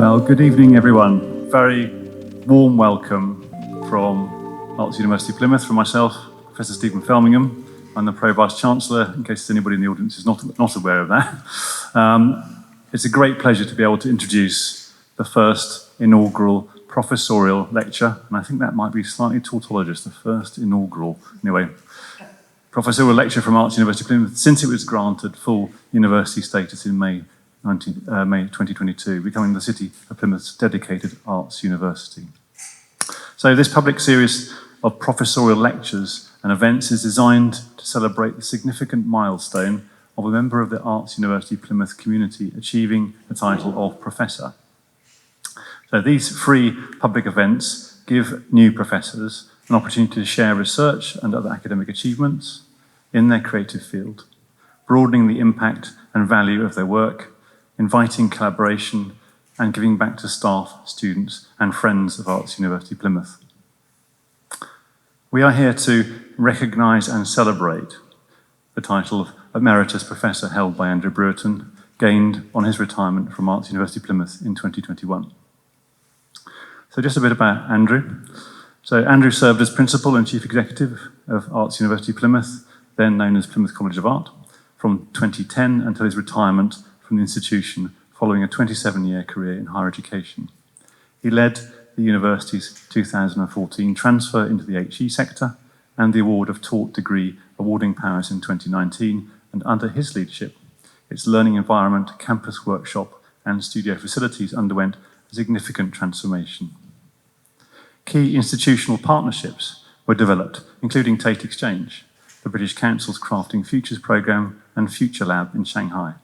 Well, good evening, everyone. Very warm welcome from Arts University Plymouth, from myself, Professor Stephen Felmingham. I'm the Pro Vice Chancellor, in case anybody in the audience is not aware of that. It's a great pleasure to be able to introduce the first inaugural professorial lecture, and I think that might be slightly tautologist, the first inaugural. Anyway, professorial lecture from Arts University Plymouth since it was granted full university status in May 2022, becoming the City of Plymouth's dedicated arts university. So this public series of professorial lectures and events is designed to celebrate the significant milestone of a member of the Arts University Plymouth community achieving the title of Professor. So these free public events give new professors an opportunity to share research and other academic achievements in their creative field, broadening the impact and value of their work, inviting collaboration, and giving back to staff, students, and friends of Arts University Plymouth. We are here to recognise and celebrate the title of Emeritus Professor held by Andrew Brewerton, gained on his retirement from Arts University Plymouth in 2021. So just a bit about Andrew. So Andrew served as Principal and Chief Executive of Arts University Plymouth, then known as Plymouth College of Art, from 2010 until his retirement from the institution following a 27-year career in higher education. He led the university's 2014 transfer into the HE sector and the award of taught degree awarding powers in 2019, and under his leadership, its learning environment, campus workshop and studio facilities underwent a significant transformation. Key institutional partnerships were developed, including Tate Exchange, the British Council's Crafting Futures programme and Future Lab in Shanghai,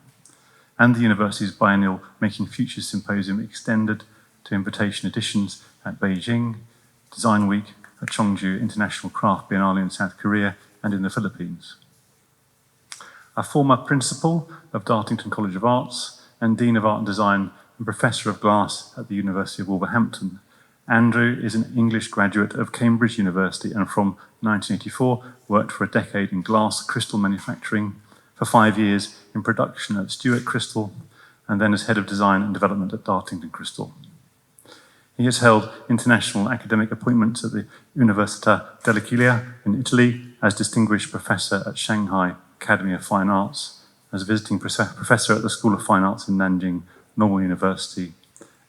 and the university's biennial Making Futures Symposium extended to invitation editions at Beijing, Design Week at Chongju International Craft Biennale in South Korea and in the Philippines. A former principal of Dartington College of Arts and Dean of Art and Design and Professor of Glass at the University of Wolverhampton, Andrew is an English graduate of Cambridge University and from 1984 worked for a decade in glass crystal manufacturing, for 5 years in production at Stuart Crystal, and then as Head of Design and Development at Dartington Crystal. He has held international academic appointments at the Università dell'Aquila in Italy, as Distinguished Professor at Shanghai Academy of Fine Arts, as Visiting Professor at the School of Fine Arts in Nanjing Normal University,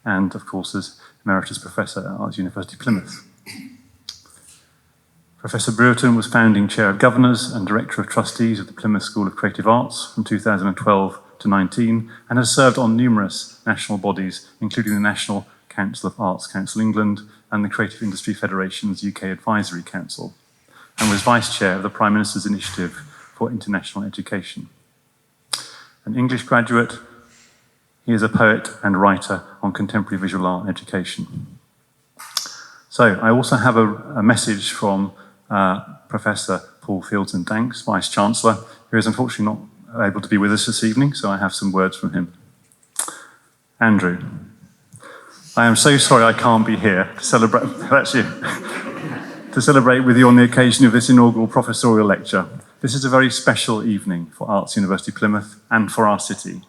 and of course as Emeritus Professor at Arts University Plymouth. Professor Brewerton was founding Chair of Governors and Director of Trustees of the Plymouth School of Creative Arts from 2012 to 19, and has served on numerous national bodies, including the National Council of Arts Council England and the Creative Industry Federation's UK Advisory Council, and was Vice Chair of the Prime Minister's Initiative for International Education. An English graduate, he is a poet and writer on contemporary visual art and education. So I also have a message from Professor Paul Fields-and-Danks, Vice Chancellor, who is unfortunately not able to be with us this evening, so I have some words from him. Andrew, I am so sorry I can't be here to celebrate, that's you, to celebrate with you on the occasion of this inaugural professorial lecture. This is a very special evening for Arts University Plymouth and for our city.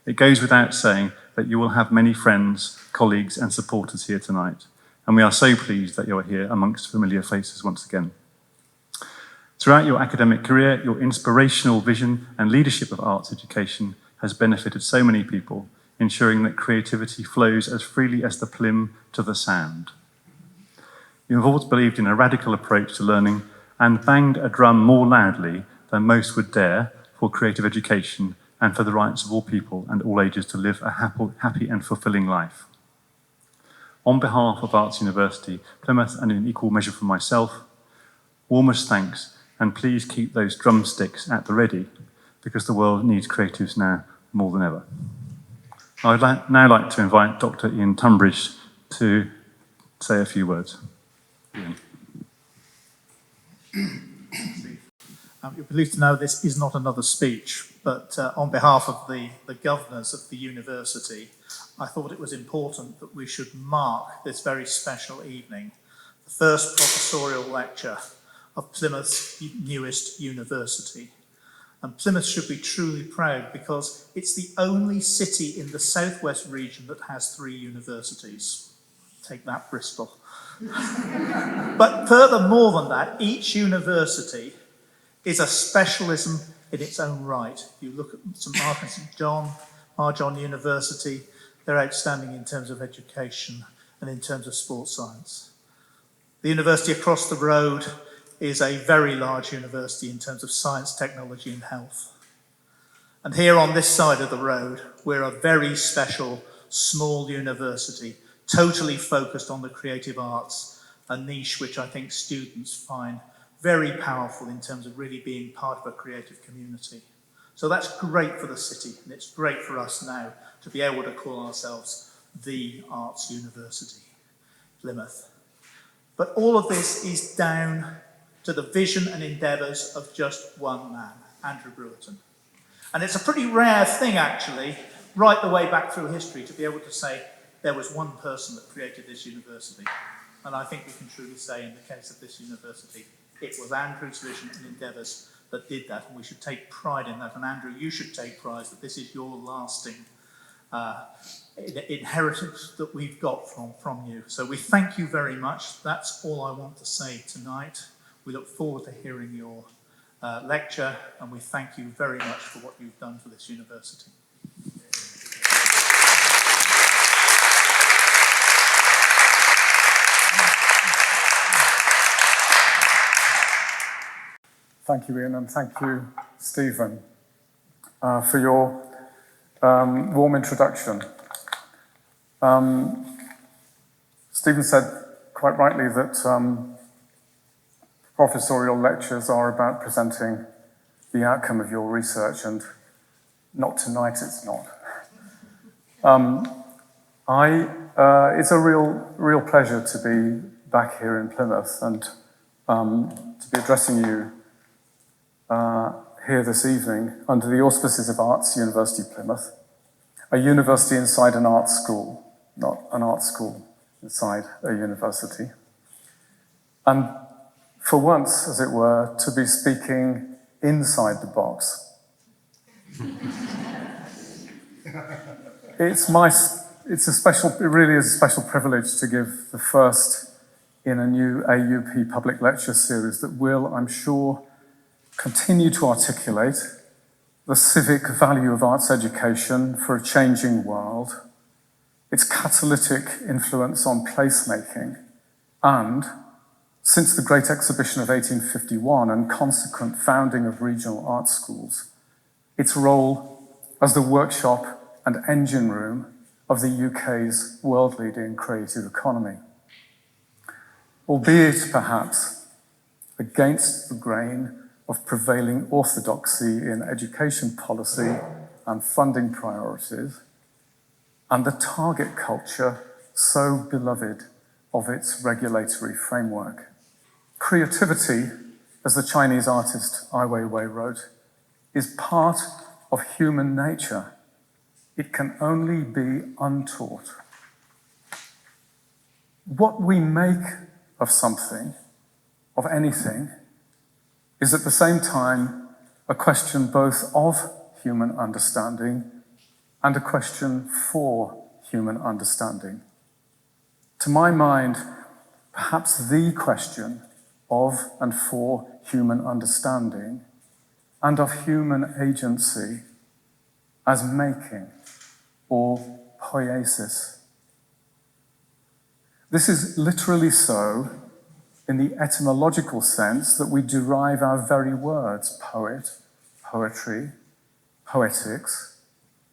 It goes without saying that you will have many friends, colleagues and supporters here tonight, and we are so pleased that you are here amongst familiar faces once again. Throughout your academic career, your inspirational vision and leadership of arts education has benefited so many people, ensuring that creativity flows as freely as the Plym to the Sound. You have always believed in a radical approach to learning and banged a drum more loudly than most would dare for creative education and for the rights of all people and all ages to live a happy and fulfilling life. On behalf of Arts University Plymouth and in equal measure for myself, warmest thanks, and please keep those drumsticks at the ready because the world needs creatives now more than ever. I would now like to invite Dr. Ian Tunbridge to say a few words. Ian. You're pleased to know this is not another speech, but on behalf of the governors of the university, I thought it was important that we should mark this very special evening, the first professorial lecture of Plymouth's newest university. And Plymouth should be truly proud because it's the only city in the southwest region that has 3 universities. Take that, Bristol. But furthermore than that, each university is a specialism in its own right. If you look at St Mark and St John, Marjon University, they're outstanding in terms of education and in terms of sports science. The university across the road is a very large university in terms of science, technology and health. And here on this side of the road, we're a very special, small university, totally focused on the creative arts, a niche which I think students find very powerful in terms of really being part of a creative community. So that's great for the city, and it's great for us now to be able to call ourselves the Arts University, Plymouth. But all of this is down to the vision and endeavours of just one man, Andrew Brewerton. And it's a pretty rare thing, actually, right the way back through history, to be able to say there was one person that created this university. And I think we can truly say, in the case of this university, it was Andrew's vision and endeavours that did that, and we should take pride in that. And Andrew, you should take pride that this is your lasting inheritance that we've got from you. So we thank you very much. That's all I want to say tonight. We look forward to hearing your lecture, and we thank you very much for what you've done for this university. Thank you, Ian, and thank you, Stephen, for your warm introduction. Stephen said quite rightly that professorial lectures are about presenting the outcome of your research, and not tonight, it's not. It's a real pleasure to be back here in Plymouth and to be addressing you here this evening under the auspices of Arts University Plymouth, a university inside an art school, not an art school inside a university. And for once, as it were, to be speaking inside the box. It really is a special privilege to give the first in a new AUP public lecture series that will, I'm sure, continue to articulate the civic value of arts education for a changing world, its catalytic influence on placemaking, and, since the Great Exhibition of 1851 and consequent founding of regional art schools, its role as the workshop and engine room of the UK's world-leading creative economy. Albeit, perhaps, against the grain of prevailing orthodoxy in education policy and funding priorities, and the target culture so beloved of its regulatory framework. Creativity, as the Chinese artist Ai Weiwei wrote, is part of human nature. It can only be untaught. What we make of something, of anything, is at the same time a question both of human understanding and a question for human understanding. To my mind, perhaps the question of and for human understanding and of human agency as making or poiesis. This is literally so in the etymological sense that we derive our very words, poet, poetry, poetics,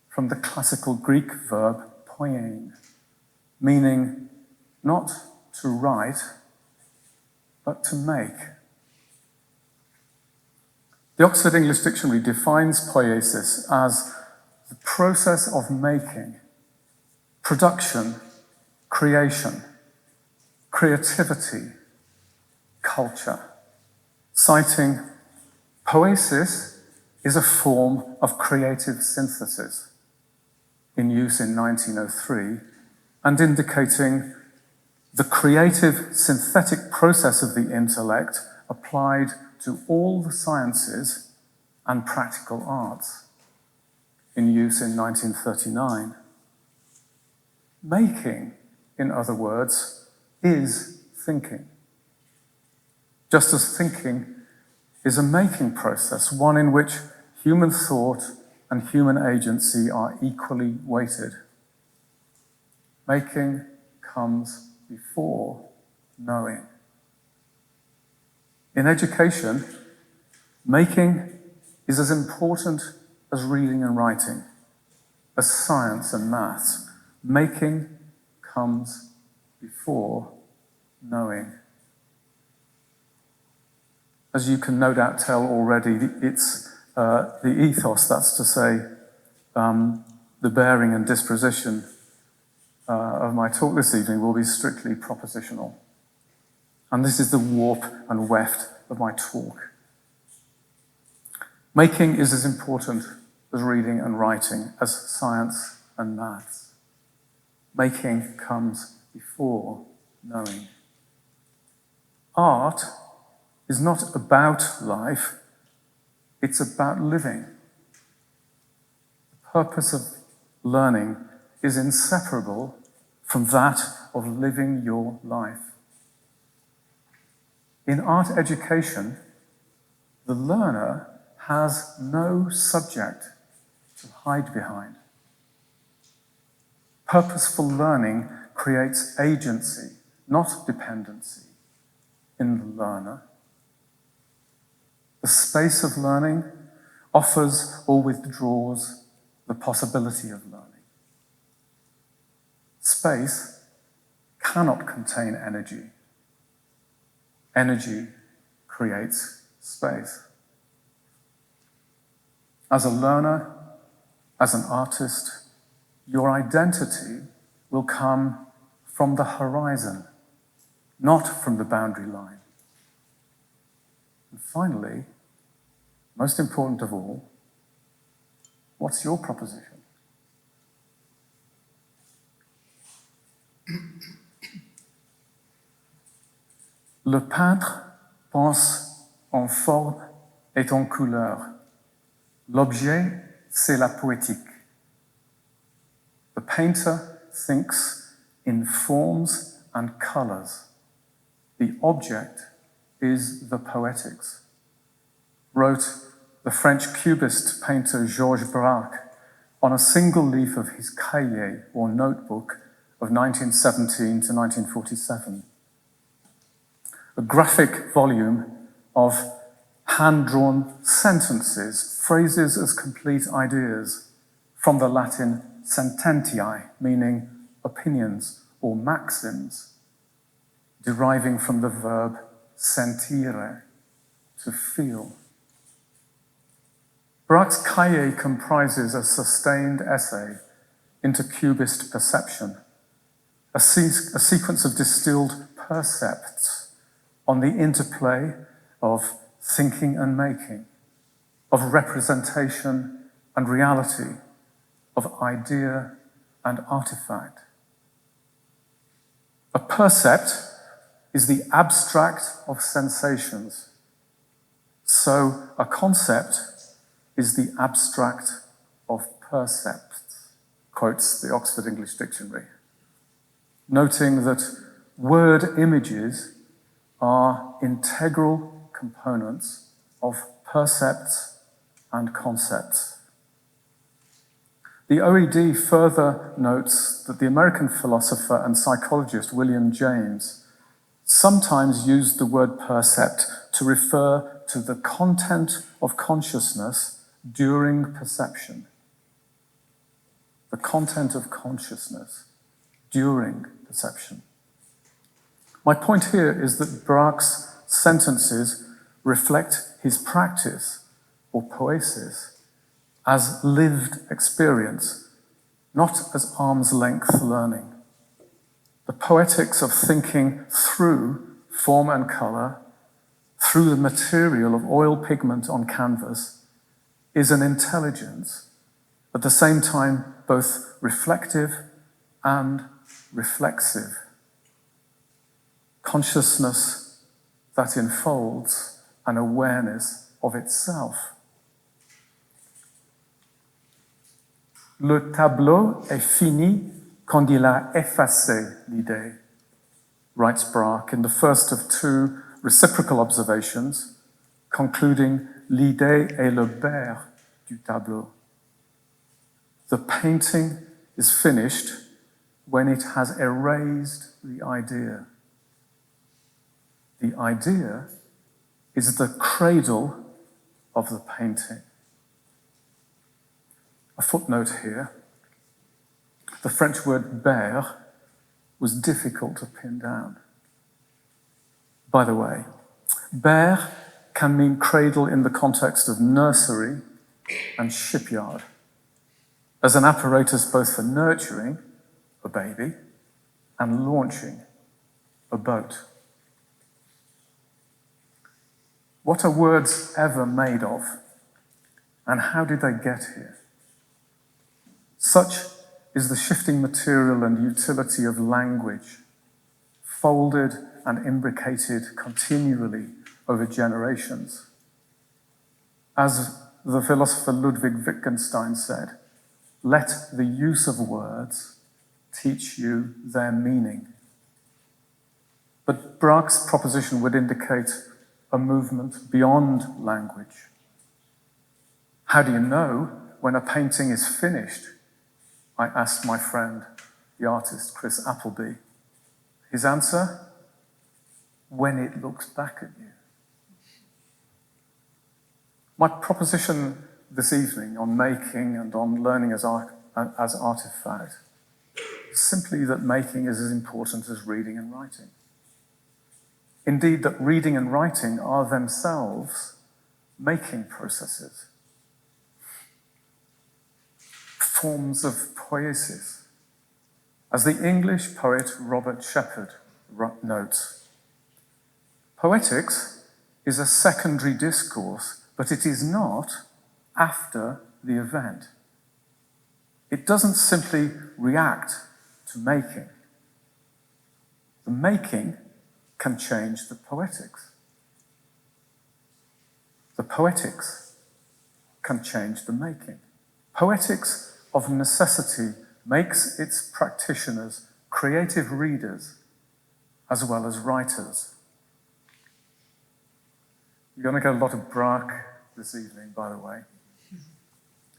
from the classical Greek verb poiein, meaning not to write, but to make. The Oxford English Dictionary defines poiesis as the process of making, production, creation, creativity, culture, citing poiesis is a form of creative synthesis in use in 1903 and indicating the creative synthetic process of the intellect applied to all the sciences and practical arts, in use in 1939. Making, in other words, is thinking. Just as thinking is a making process, one in which human thought and human agency are equally weighted. Making comes before knowing. In education, making is as important as reading and writing, as science and maths. Making comes before knowing. As you can no doubt tell already, it's the ethos, that's to say, the bearing and disposition of my talk this evening will be strictly propositional. And this is the warp and weft of my talk. Making is as important as reading and writing, as science and maths. Making comes before knowing. Art is not about life, it's about living. The purpose of learning is inseparable from that of living your life. In art education, the learner has no subject to hide behind. Purposeful learning creates agency, not dependency, in the learner. The space of learning offers or withdraws the possibility of learning. Space cannot contain energy. Energy creates space. As a learner, as an artist, your identity will come from the horizon, not from the boundary line. And finally, most important of all, what's your proposition? Le peintre pense en forme et en couleur. L'objet, c'est la poétique. The painter thinks in forms and colors. The object is the poetics, wrote the French cubist painter Georges Braque on a single leaf of his cahier or notebook of 1917 to 1947. A graphic volume of hand-drawn sentences, phrases as complete ideas, from the Latin sententiae, meaning opinions or maxims, deriving from the verb sentire, to feel. Braque's cahier comprises a sustained essay into cubist perception, a sequence of distilled percepts on the interplay of thinking and making, of representation and reality, of idea and artifact. A percept is the abstract of sensations. So a concept is the abstract of percepts, quotes the Oxford English Dictionary, noting that word images are integral components of percepts and concepts. The OED further notes that the American philosopher and psychologist William James sometimes used the word percept to refer to the content of consciousness during perception. The content of consciousness during perception. My point here is that Braque's sentences reflect his practice or poesis as lived experience, not as arm's length learning. The poetics of thinking through form and color, through the material of oil pigment on canvas, is an intelligence, at the same time both reflective and reflexive. Consciousness that enfolds an awareness of itself. Le tableau est fini quand il a effacé l'idée, writes Braque in the first of two reciprocal observations, concluding l'idée est le père du tableau. The painting is finished when it has erased the idea. The idea is the cradle of the painting. A footnote here. The French word berre was difficult to pin down. By the way, berre can mean cradle in the context of nursery and shipyard, as an apparatus both for nurturing a baby and launching a boat. What are words ever made of, and how did they get here? Such is the shifting material and utility of language, folded and imbricated continually over generations. As the philosopher Ludwig Wittgenstein said, let the use of words teach you their meaning. But Braque's proposition would indicate a movement beyond language. How do you know when a painting is finished? I asked my friend, the artist Chris Appleby. His answer? When it looks back at you. My proposition this evening on making and on learning as artifact is simply that making is as important as reading and writing. Indeed, that reading and writing are themselves making processes, forms of poiesis. As the English poet Robert Shepherd notes, poetics is a secondary discourse, but it is not after the event. It doesn't simply react to making. The making can change the poetics. The poetics can change the making. Poetics of necessity makes its practitioners creative readers as well as writers. You're going to get a lot of Braque this evening, by the way.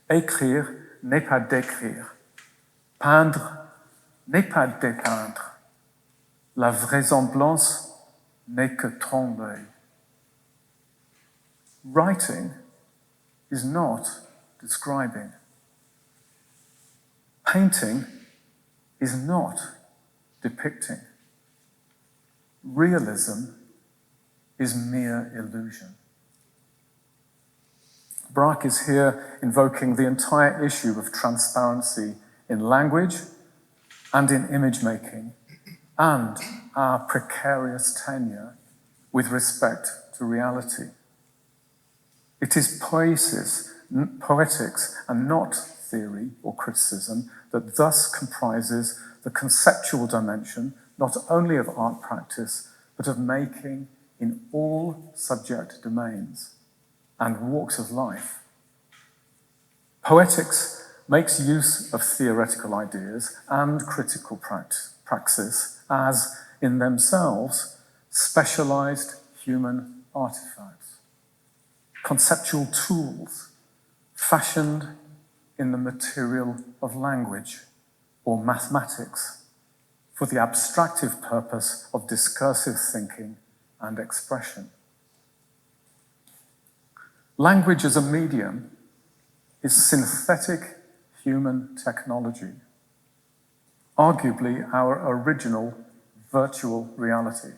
Écrire n'est pas d'écrire. Peindre n'est pas dépeindre. La vraisemblance n'est que ton l'œil. Writing is not describing. Painting is not depicting. Realism is mere illusion. Braque is here invoking the entire issue of transparency in language and in image making, and our precarious tenure with respect to reality. It is poiesis, poetics, and not theory or criticism that thus comprises the conceptual dimension not only of art practice, but of making in all subject domains and walks of life. Poetics makes use of theoretical ideas and critical praxis as, in themselves, specialized human artifacts, conceptual tools fashioned in the material of language or mathematics for the abstractive purpose of discursive thinking and expression. Language as a medium is synthetic human technology, arguably our original virtual reality,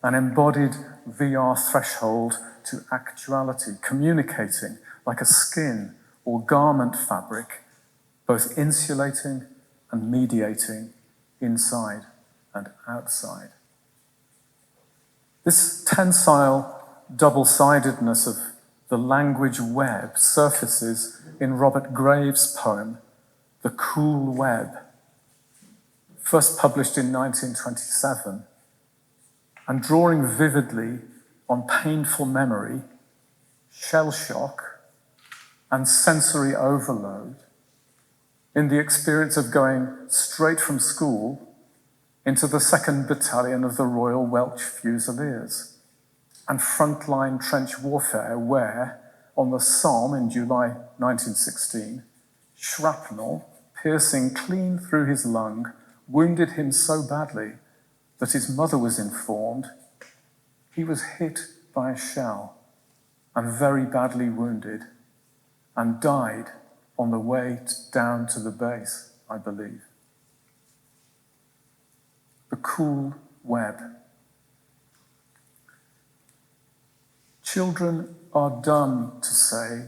an embodied VR threshold to actuality, communicating like a skin or garment fabric, both insulating and mediating inside and outside. This tensile double-sidedness of the language web surfaces in Robert Graves' poem, The Cool Web, first published in 1927, and drawing vividly on painful memory, shell shock, and sensory overload in the experience of going straight from school into the 2nd Battalion of the Royal Welsh Fusiliers and frontline trench warfare where, on the Somme in July 1916, shrapnel, piercing clean through his lung, wounded him so badly that his mother was informed he was hit by a shell and very badly wounded and died on the way down to the base, I believe. The cool web. Children are dumb to say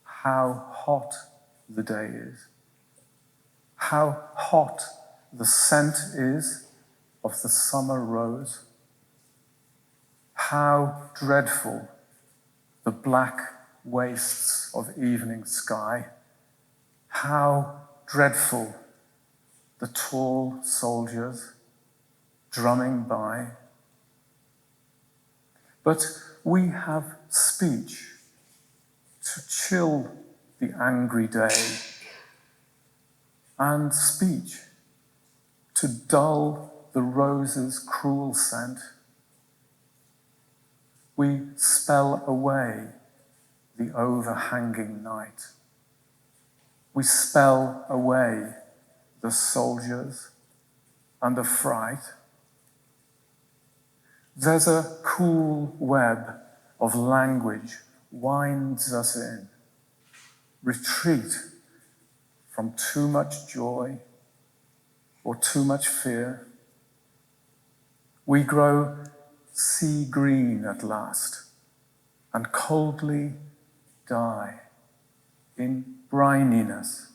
how hot the day is, how hot the scent is of the summer rose, how dreadful the black wastes of evening sky, how dreadful the tall soldiers drumming by. But we have speech to chill the angry day, and speech to dull the rose's cruel scent. We spell away the overhanging night. We spell away the soldiers and the fright. There's a cool web of language winds us in. Retreat from too much joy or too much fear. We grow sea green at last and coldly die in brininess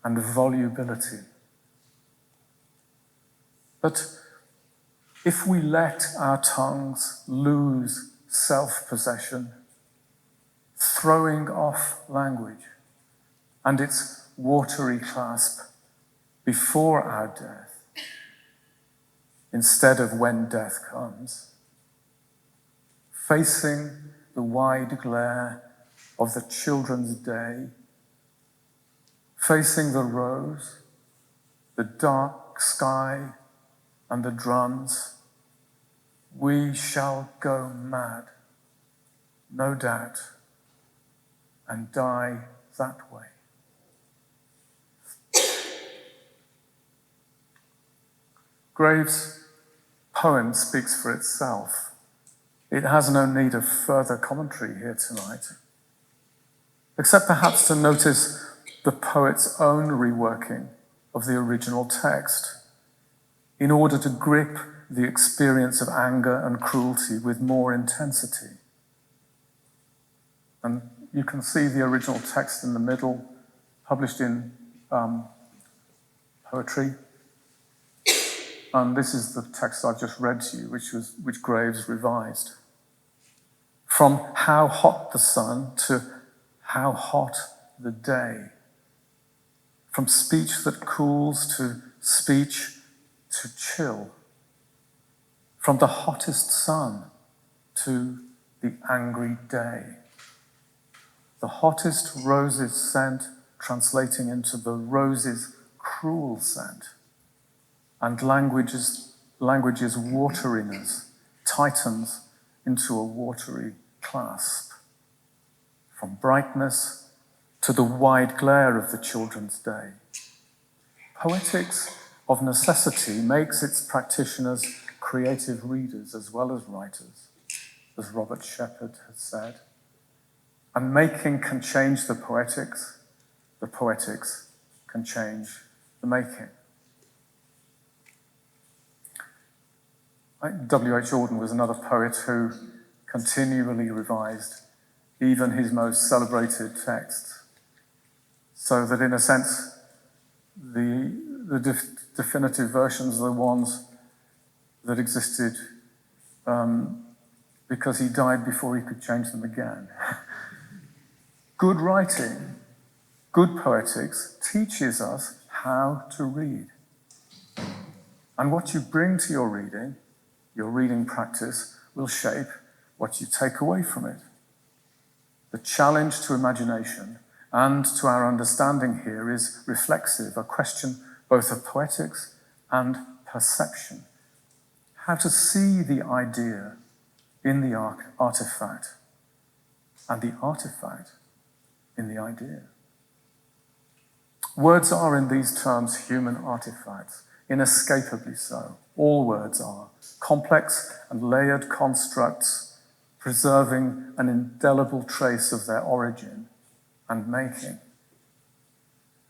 and volubility. But if we let our tongues lose self-possession, throwing off language and its watery clasp before our death, instead of when death comes, facing the wide glare of the children's day, facing the rose, the dark sky, and the drums, we shall go mad, no doubt, and die that way. Graves' poem speaks for itself. It has no need of further commentary here tonight, except perhaps to notice the poet's own reworking of the original text in order to grip the experience of anger and cruelty with more intensity. And you can see the original text in the middle, published in poetry. And this is the text I've just read to you, which Graves revised. From how hot the sun to how hot the day. From speech that cools to speech to chill. From the hottest sun to the angry day. The hottest rose's scent translating into the rose's cruel scent. And language's wateriness tightens into a watery clasp. From brightness to the wide glare of the children's day. Poetics of necessity makes its practitioners creative readers as well as writers, as Robert Shepherd has said. And making can change the poetics can change the making. W.H. Auden was another poet who continually revised even his most celebrated texts, so that in a sense, the definitive versions are the ones that existed because he died before he could change them again. Good writing, good poetics teaches us how to read. And what you bring to your reading practice will shape what you take away from it. The challenge to imagination and to our understanding here is reflexive, a question both of poetics and perception. How to see the idea in the artifact and the artifact in the idea. Words are, in these terms, human artifacts, inescapably so. All words are complex and layered constructs, preserving an indelible trace of their origin and making.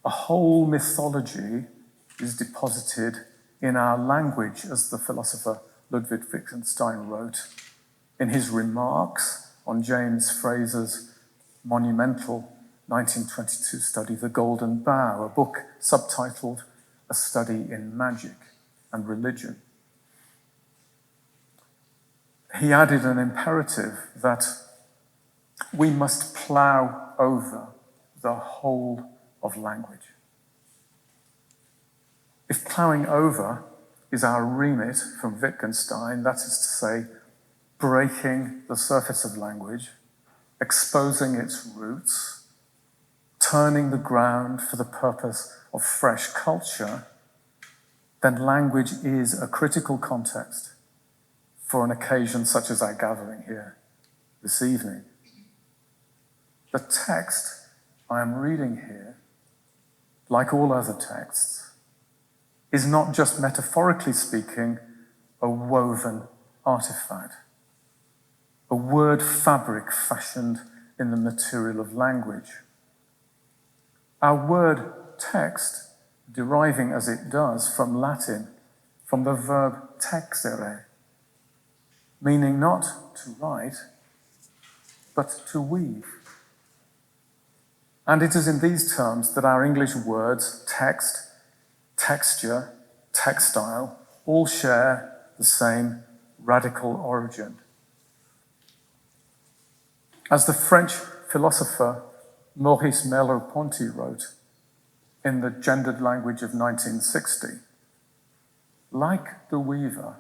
A whole mythology is deposited in our language, as the philosopher Ludwig Wittgenstein wrote in his remarks on James Fraser's monumental 1922 study, The Golden Bough, a book subtitled A Study in Magic and Religion. He added an imperative that we must plough over the whole of language. If ploughing over is our remit from Wittgenstein, that is to say, breaking the surface of language, exposing its roots, turning the ground for the purpose of fresh culture, then language is a critical context for an occasion such as our gathering here this evening. The text I am reading here, like all other texts, is not just metaphorically speaking a woven artifact, a word fabric fashioned in the material of language. Our word text, deriving as it does from Latin, from the verb texere, meaning not to write, but to weave. And it is in these terms that our English words text, texture, textile, all share the same radical origin. As the French philosopher Maurice Merleau-Ponty wrote in the gendered language of 1960, like the weaver,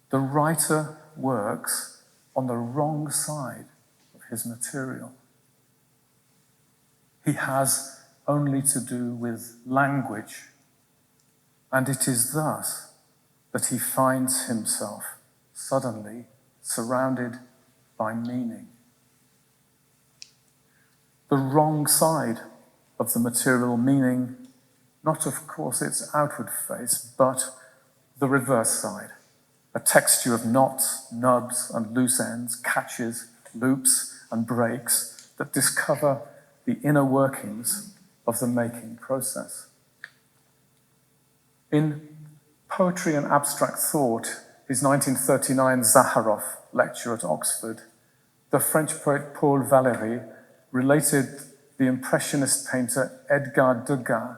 the writer works on the wrong side of his material. He has only to do with language, and it is thus that he finds himself suddenly surrounded by meaning. The wrong side of the material, meaning not, of course, its outward face, but the reverse side, a texture of knots, nubs, and loose ends, catches, loops, and breaks that discover the inner workings of the making process. In Poetry and Abstract Thought, his 1939 Zaharoff lecture at Oxford, the French poet Paul Valéry related the Impressionist painter Edgar Degas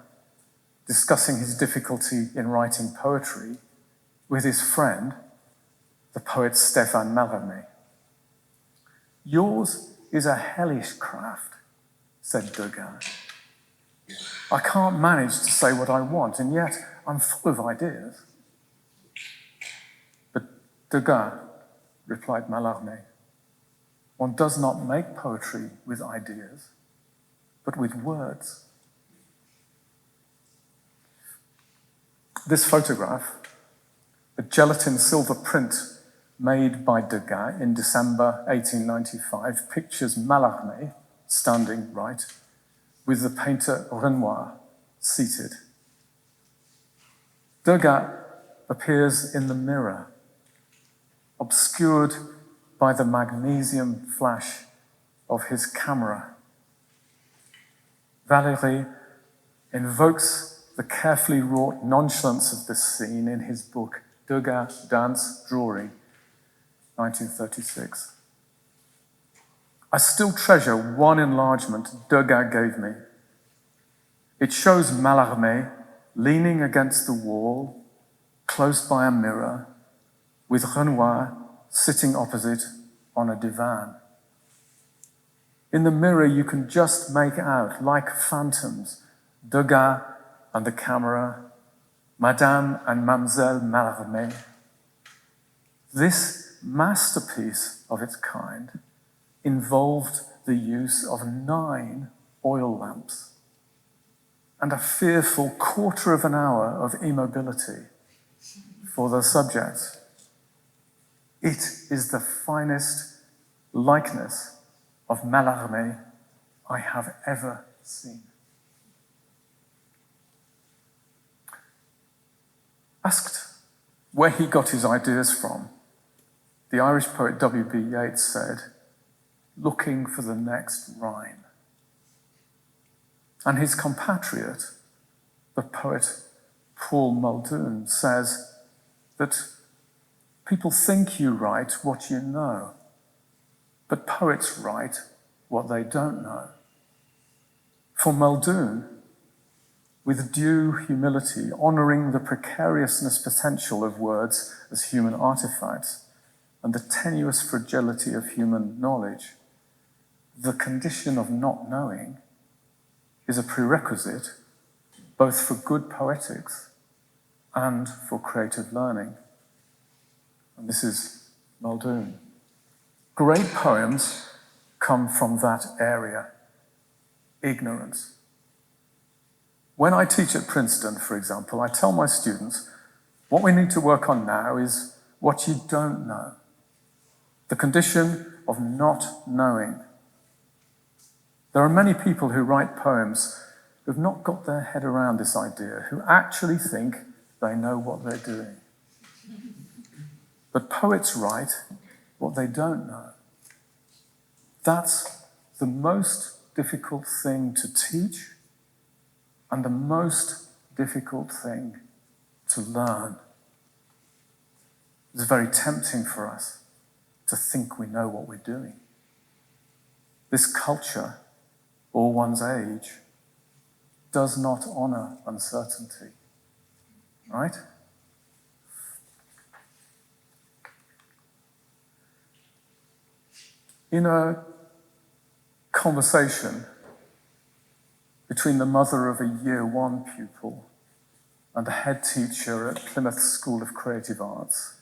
discussing his difficulty in writing poetry with his friend, the poet Stéphane Mallarmé. "Yours is a hellish craft," said Degas. "I can't manage to say what I want, and yet I'm full of ideas." "But Degas," replied Mallarmé, "one does not make poetry with ideas, but with words." This photograph, a gelatin silver print made by Degas in December 1895, pictures Mallarmé standing right, with the painter Renoir seated. Degas appears in the mirror, obscured by the magnesium flash of his camera. Valéry invokes the carefully wrought nonchalance of this scene in his book, Degas Dance Drawing, 1936. I still treasure one enlargement Degas gave me. It shows Mallarmé leaning against the wall, close by a mirror, with Renoir sitting opposite on a divan. In the mirror, you can just make out, like phantoms, Degas and the camera, Madame and Mademoiselle Mallarmé. This masterpiece of its kind involved the use of 9 oil lamps, and a fearful quarter of an hour of immobility for the subject. It is the finest likeness of Mallarmé I have ever seen. Asked where he got his ideas from, the Irish poet W.B. Yeats said, "Looking for the next rhyme." And his compatriot, the poet Paul Muldoon, says that people think you write what you know, but poets write what they don't know. For Muldoon, with due humility, honouring the precariousness potential of words as human artefacts and the tenuous fragility of human knowledge, the condition of not knowing is a prerequisite both for good poetics and for creative learning. And this is Muldoon. Great poems come from that area, ignorance. When I teach at Princeton, for example, I tell my students, what we need to work on now is what you don't know, the condition of not knowing. There are many people who write poems who've not got their head around this idea, who actually think they know what they're doing. But poets write what they don't know. That's the most difficult thing to teach and the most difficult thing to learn. It's very tempting for us to think we know what we're doing. This culture, or one's age, does not honour uncertainty, right? In a conversation between the mother of a Year 1 pupil and the head teacher at Plymouth School of Creative Arts,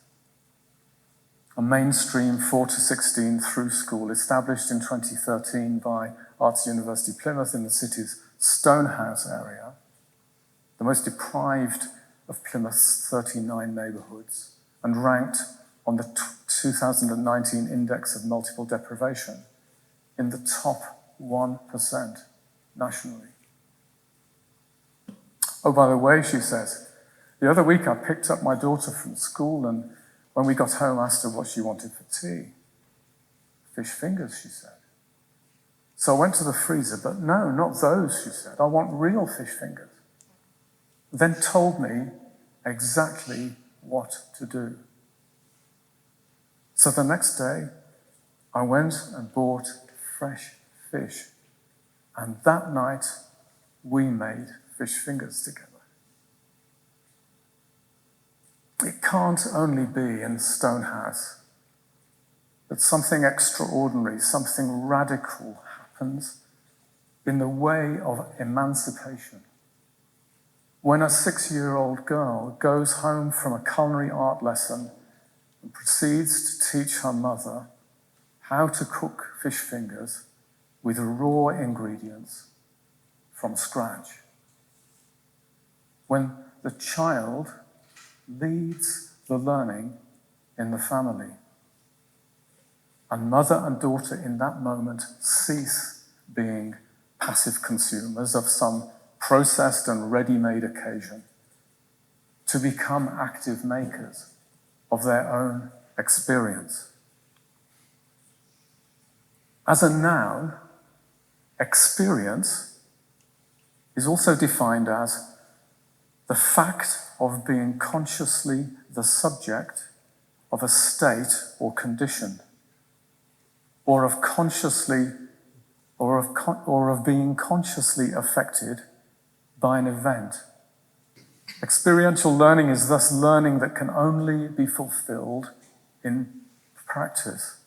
a mainstream 4 to 16 through school established in 2013 by Arts University Plymouth in the city's Stonehouse area, the most deprived of Plymouth's 39 neighbourhoods, and ranked on the 2019 Index of Multiple Deprivation in the top 1% nationally. Oh, by the way, she says, the other week I picked up my daughter from school and when we got home asked her what she wanted for tea. Fish fingers, she said. So I went to the freezer, but no, not those, she said. I want real fish fingers. Then told me exactly what to do. So the next day, I went and bought fresh fish. And that night, we made fish fingers together. It can't only be in Stonehouse that something extraordinary, something radical happens in the way of emancipation. When a 6-year-old girl goes home from a culinary art lesson and proceeds to teach her mother how to cook fish fingers with raw ingredients from scratch. When the child leads the learning in the family. And mother and daughter in that moment cease being passive consumers of some processed and ready-made occasion to become active makers of their own experience. As a noun, experience is also defined as the fact of being consciously the subject of a state or condition, or of being consciously affected by an event. Experiential learning is thus learning that can only be fulfilled in practice,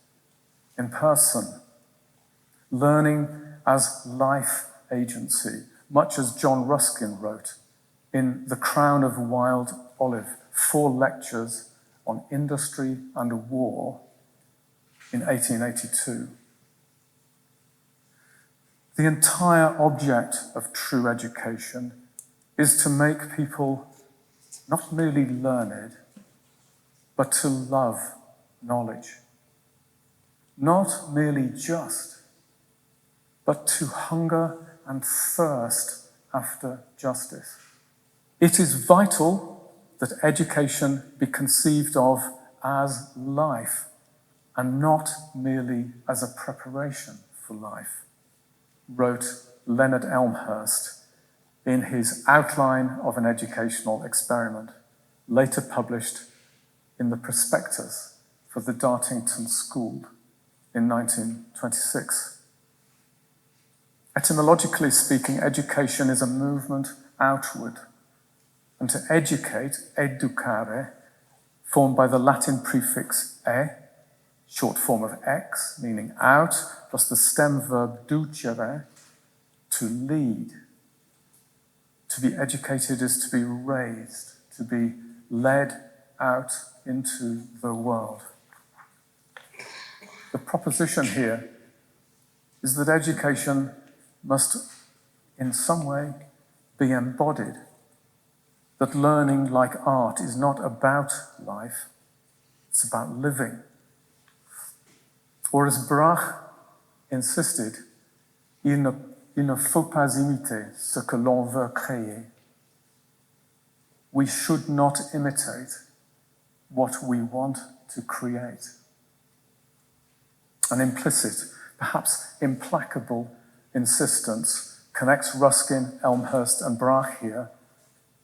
in person. Learning as life agency, much as John Ruskin wrote in The Crown of Wild Olive, 4 lectures on industry and war in 1882. The entire object of true education is to make people not merely learned, but to love knowledge. Not merely just, but to hunger and thirst after justice. It is vital that education be conceived of as life and not merely as a preparation for life, wrote Leonard Elmhurst in his Outline of an Educational Experiment, later published in the prospectus for the Dartington School in 1926. Etymologically speaking, education is a movement outward, and to educate, educare, formed by the Latin prefix e, short form of ex, meaning out, plus the stem verb ducere, to lead. To be educated is to be raised, to be led out into the world. The proposition here is that education must, in some way, be embodied. That learning, like art, is not about life, it's about living. Or as Brach insisted, il ne faut pas imiter ce que l'on veut créer. We should not imitate what we want to create. An implicit, perhaps implacable insistence connects Ruskin, Elmhurst, and Brach here.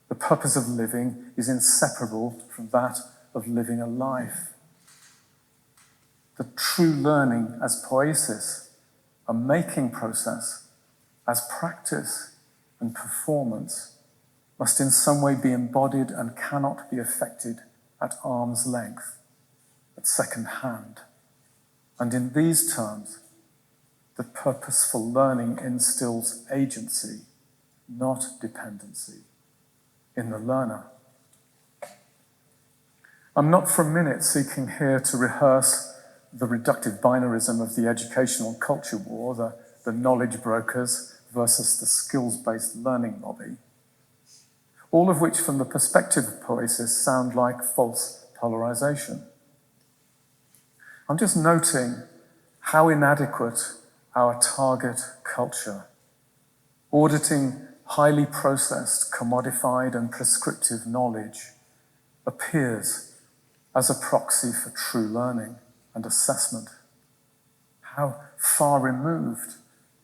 The purpose of living is inseparable from that of living a life. The true learning as poiesis, a making process, as practice and performance, must in some way be embodied and cannot be effected at arm's length, at second hand. And in these terms, the purposeful learning instills agency, not dependency, in the learner. I'm not for a minute seeking here to rehearse the reductive binarism of the educational culture war, the knowledge brokers versus the skills-based learning lobby, all of which from the perspective of poiesis sound like false polarization. I'm just noting how inadequate our target culture, auditing highly processed, commodified and prescriptive knowledge, appears as a proxy for true learning and assessment. How far removed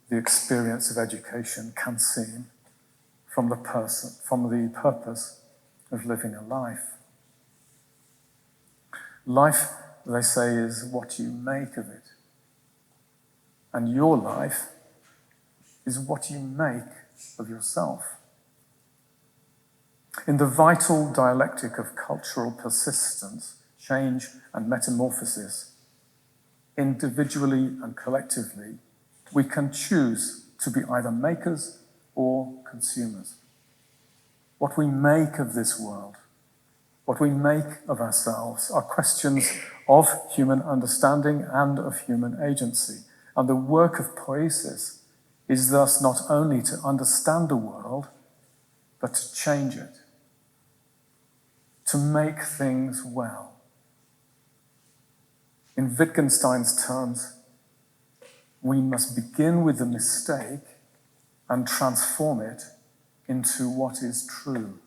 the experience of education can seem from the purpose of living a life. Life, they say, is what you make of it. And your life is what you make of yourself. In the vital dialectic of cultural persistence, change and metamorphosis, individually and collectively, we can choose to be either makers or consumers. What we make of this world, what we make of ourselves, are questions of human understanding and of human agency. And the work of poiesis is thus not only to understand the world, but to change it, to make things well. In Wittgenstein's terms, we must begin with the mistake and transform it into what is true.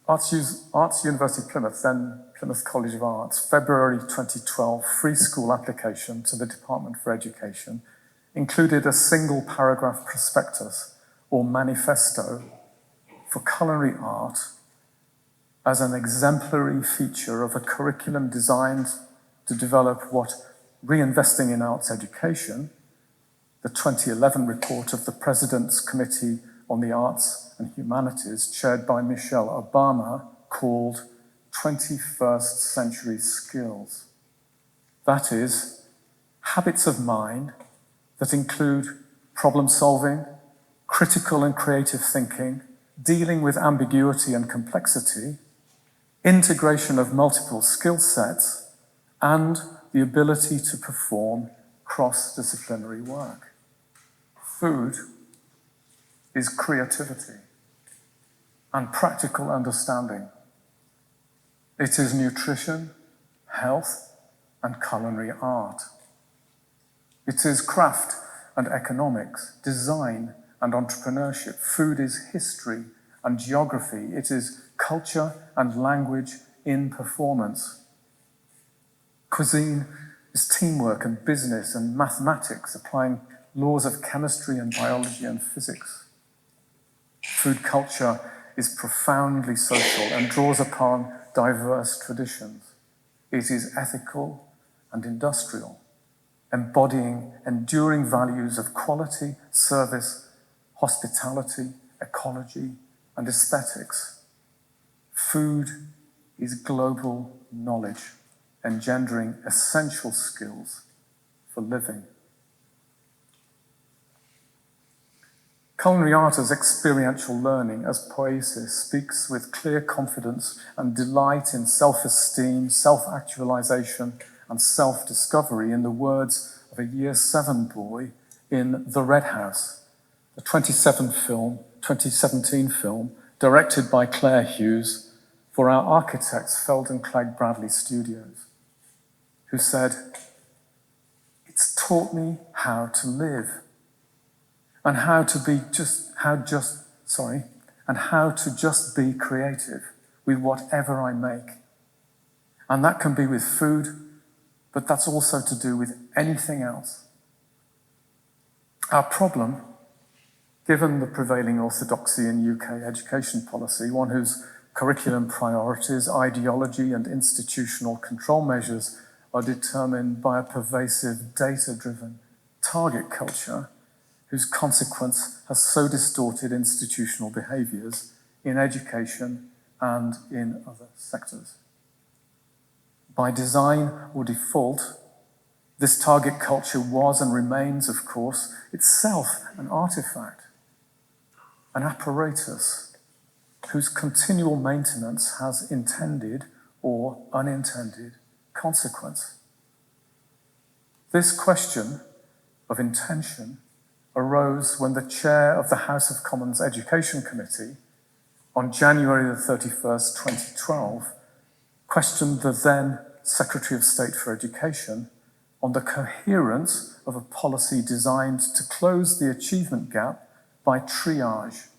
Arts University Plymouth, then Plymouth College of Arts, February 2012 free school application to the Department for Education included a single paragraph prospectus or manifesto for culinary art as an exemplary feature of a curriculum designed to develop what Reinvesting in Arts Education, the 2011 report of the President's Committee on the Arts and Humanities, chaired by Michelle Obama, called 21st Century Skills. That is, habits of mind that include problem solving, critical and creative thinking, dealing with ambiguity and complexity, integration of multiple skill sets, and the ability to perform cross-disciplinary work. Food is creativity and practical understanding. It is nutrition, health, and culinary art. It is craft and economics, design and entrepreneurship. Food is history and geography. It is culture and language in performance. Cuisine is teamwork and business and mathematics, applying laws of chemistry and biology and physics. Food culture is profoundly social and draws upon diverse traditions. It is ethical and industrial, embodying enduring values of quality, service, hospitality, ecology, and aesthetics. Food is global knowledge, engendering essential skills for living. Culinary art as experiential learning, as poiesis, speaks with clear confidence and delight in self-esteem, self-actualization, and self-discovery, in the words of a Year 7 boy in The Red House, a 2017 film directed by Claire Hughes for our architects, Feld and Clegg Bradley Studios, who said, "It's taught me how to live, and how to just be creative with whatever I make. And that can be with food, but that's also to do with anything else." Our problem, given the prevailing orthodoxy in UK education policy, one whose curriculum priorities, ideology, and institutional control measures are determined by a pervasive data-driven target culture, whose consequence has so distorted institutional behaviours in education and in other sectors. By design or default, this target culture was and remains, of course, itself an artefact, an apparatus whose continual maintenance has intended or unintended consequence. This question of intention arose when the chair of the House of Commons Education Committee, on January the 31st, 2012, questioned the then Secretary of State for Education on the coherence of a policy designed to close the achievement gap by triage,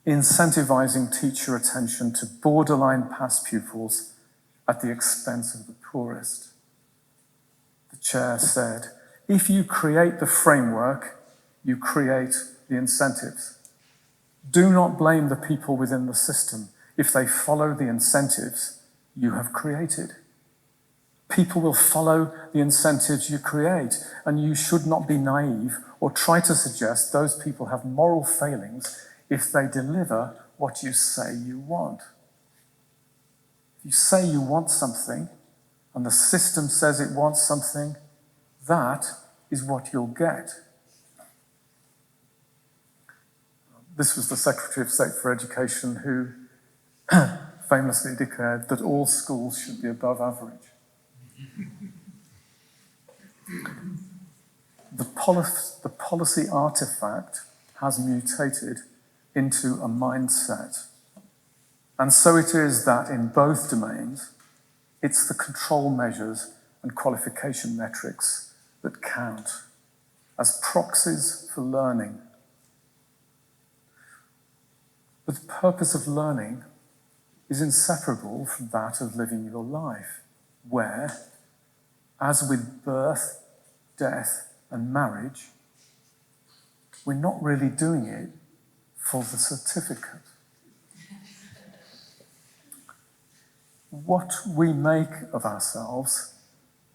incentivizing teacher attention to borderline pass pupils at the expense of the poorest. The chair said, "If you create the framework, you create the incentives. Do not blame the people within the system if they follow the incentives you have created. People will follow the incentives you create, and you should not be naive or try to suggest those people have moral failings if they deliver what you say you want. If you say you want something, and the system says it wants something, that is what you'll get." This was the Secretary of State for Education who famously declared that all schools should be above average. The policy artefact has mutated into a mindset. And so it is that in both domains, it's the control measures and qualification metrics that count as proxies for learning. But the purpose of learning is inseparable from that of living your life, where, as with birth, death, and marriage, we're not really doing it for the certificate. What we make of ourselves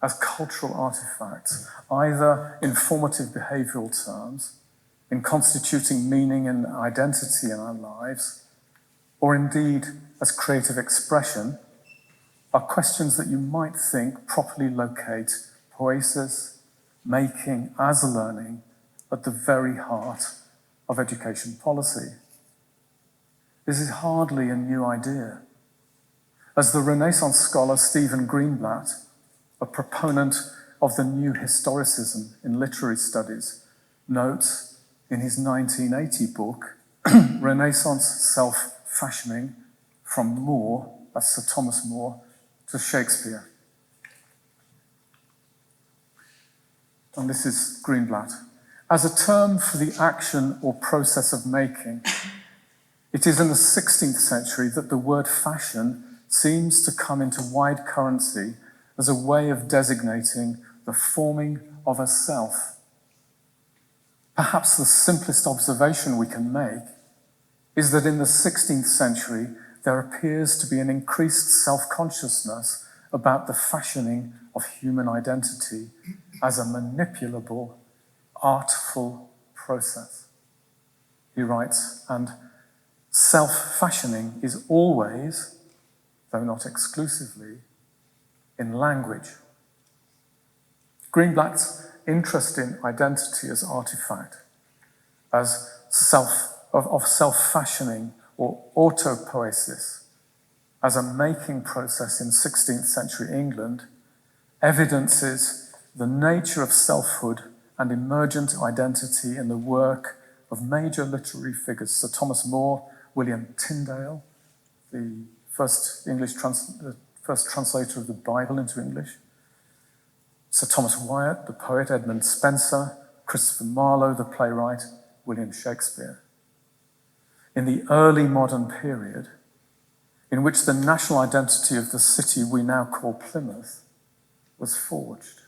as cultural artifacts, either in formative behavioural terms, in constituting meaning and identity in our lives, or indeed as creative expression, are questions that you might think properly locate poiesis, making as learning, at the very heart of education policy. This is hardly a new idea. As the Renaissance scholar Stephen Greenblatt a proponent of the new historicism in literary studies, notes in his 1980 book, Renaissance Self-Fashioning from More, that's Sir Thomas More, to Shakespeare. And this is Greenblatt. As a term for the action or process of making, it is in the 16th century that the word fashion seems to come into wide currency as a way of designating the forming of a self. Perhaps the simplest observation we can make is that in the 16th century, there appears to be an increased self-consciousness about the fashioning of human identity as a manipulable, artful process. He writes, and self-fashioning is always, though not exclusively, in language. Greenblatt's interest in identity as artifact, as self-fashioning or autopoiesis, as a making process in 16th century England, evidences the nature of selfhood and emergent identity in the work of major literary figures, Sir Thomas More, William Tyndale, the first translator of the Bible into English, Sir Thomas Wyatt, the poet, Edmund Spenser, Christopher Marlowe, the playwright, William Shakespeare. In the early modern period, in which the national identity of the city we now call Plymouth was forged.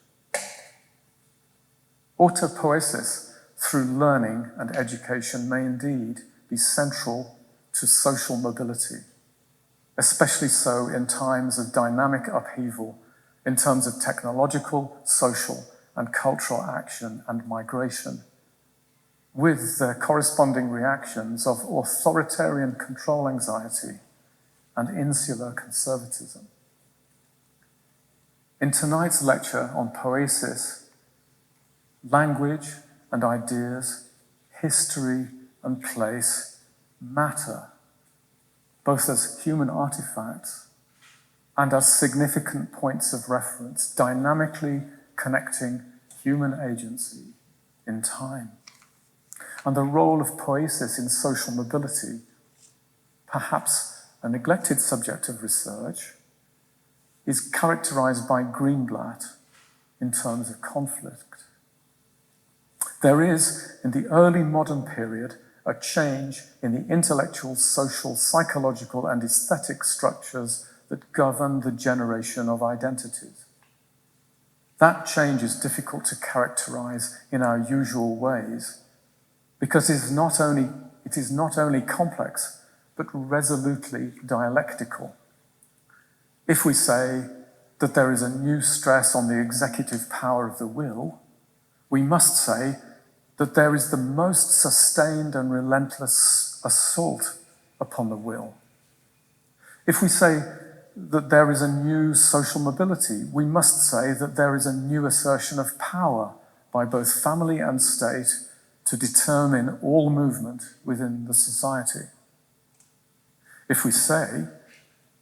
Autopoiesis through learning and education may indeed be central to social mobility, especially so in times of dynamic upheaval in terms of technological, social, and cultural action and migration, with their corresponding reactions of authoritarian control anxiety and insular conservatism. In tonight's lecture on poiesis, language and ideas, history and place matter, both as human artifacts and as significant points of reference, dynamically connecting human agency in time. And the role of poiesis in social mobility, perhaps a neglected subject of research, is characterized by Greenblatt in terms of conflict. There is, in the early modern period, a change in the intellectual, social, psychological, and aesthetic structures that govern the generation of identities. That change is difficult to characterize in our usual ways because it is not only complex, but resolutely dialectical. If we say that there is a new stress on the executive power of the will, we must say that there is the most sustained and relentless assault upon the will. If we say that there is a new social mobility, we must say that there is a new assertion of power by both family and state to determine all movement within the society. If we say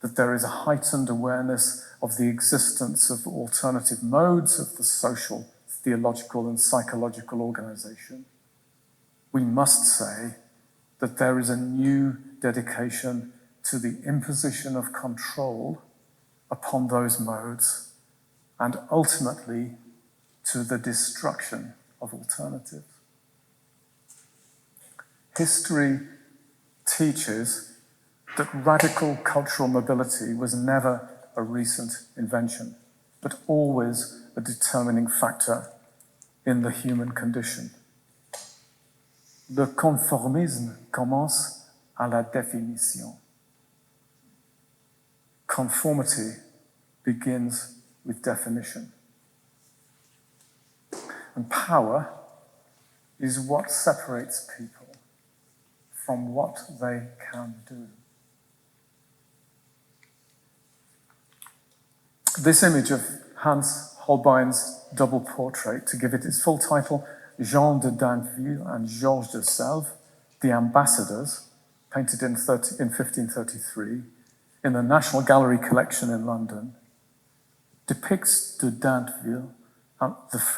that there is a heightened awareness of the existence of alternative modes of the social, theological, and psychological organization, we must say that there is a new dedication to the imposition of control upon those modes and ultimately to the destruction of alternatives. History teaches that radical cultural mobility was never a recent invention, but always a determining factor in the human condition. Le conformisme commence à la définition. Conformity begins with definition. And power is what separates people from what they can do. This image of Hans Holbein's double portrait, to give it its full title, Jean de Dinteville and Georges de Selve, The Ambassadors, painted in 1533, in the National Gallery collection in London, depicts de Dinteville,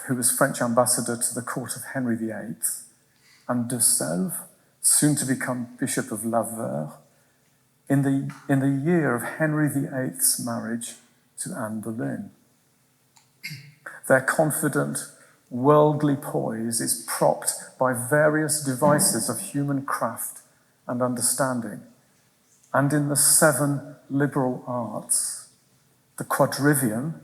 who was French ambassador to the court of Henry VIII, and de Selve, soon to become Bishop of Laveur, in the year of Henry VIII's marriage to Anne Boleyn. Their confident, worldly poise is propped by various devices of human craft and understanding, and in the 7 liberal arts, the quadrivium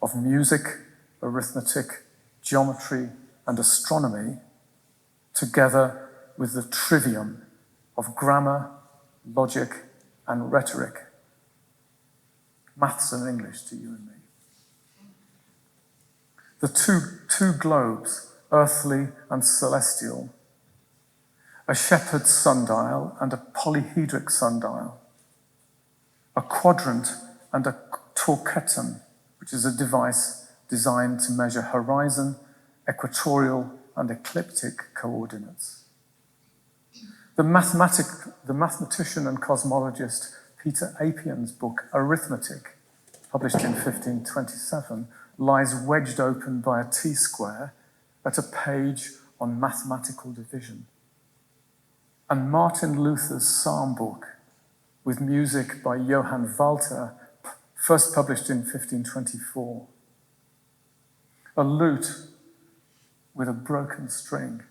of music, arithmetic, geometry, and astronomy, together with the trivium of grammar, logic, and rhetoric. Maths and English to you and me. The two globes, earthly and celestial, a shepherd's sundial and a polyhedric sundial, a quadrant and a torquetum, which is a device designed to measure horizon, equatorial, and ecliptic coordinates. The mathematician and cosmologist Peter Apian's book, Arithmetic, published in 1527, lies wedged open by a T-square at a page on mathematical division. And Martin Luther's psalm book, with music by Johann Walter, first published in 1524. A lute with a broken string.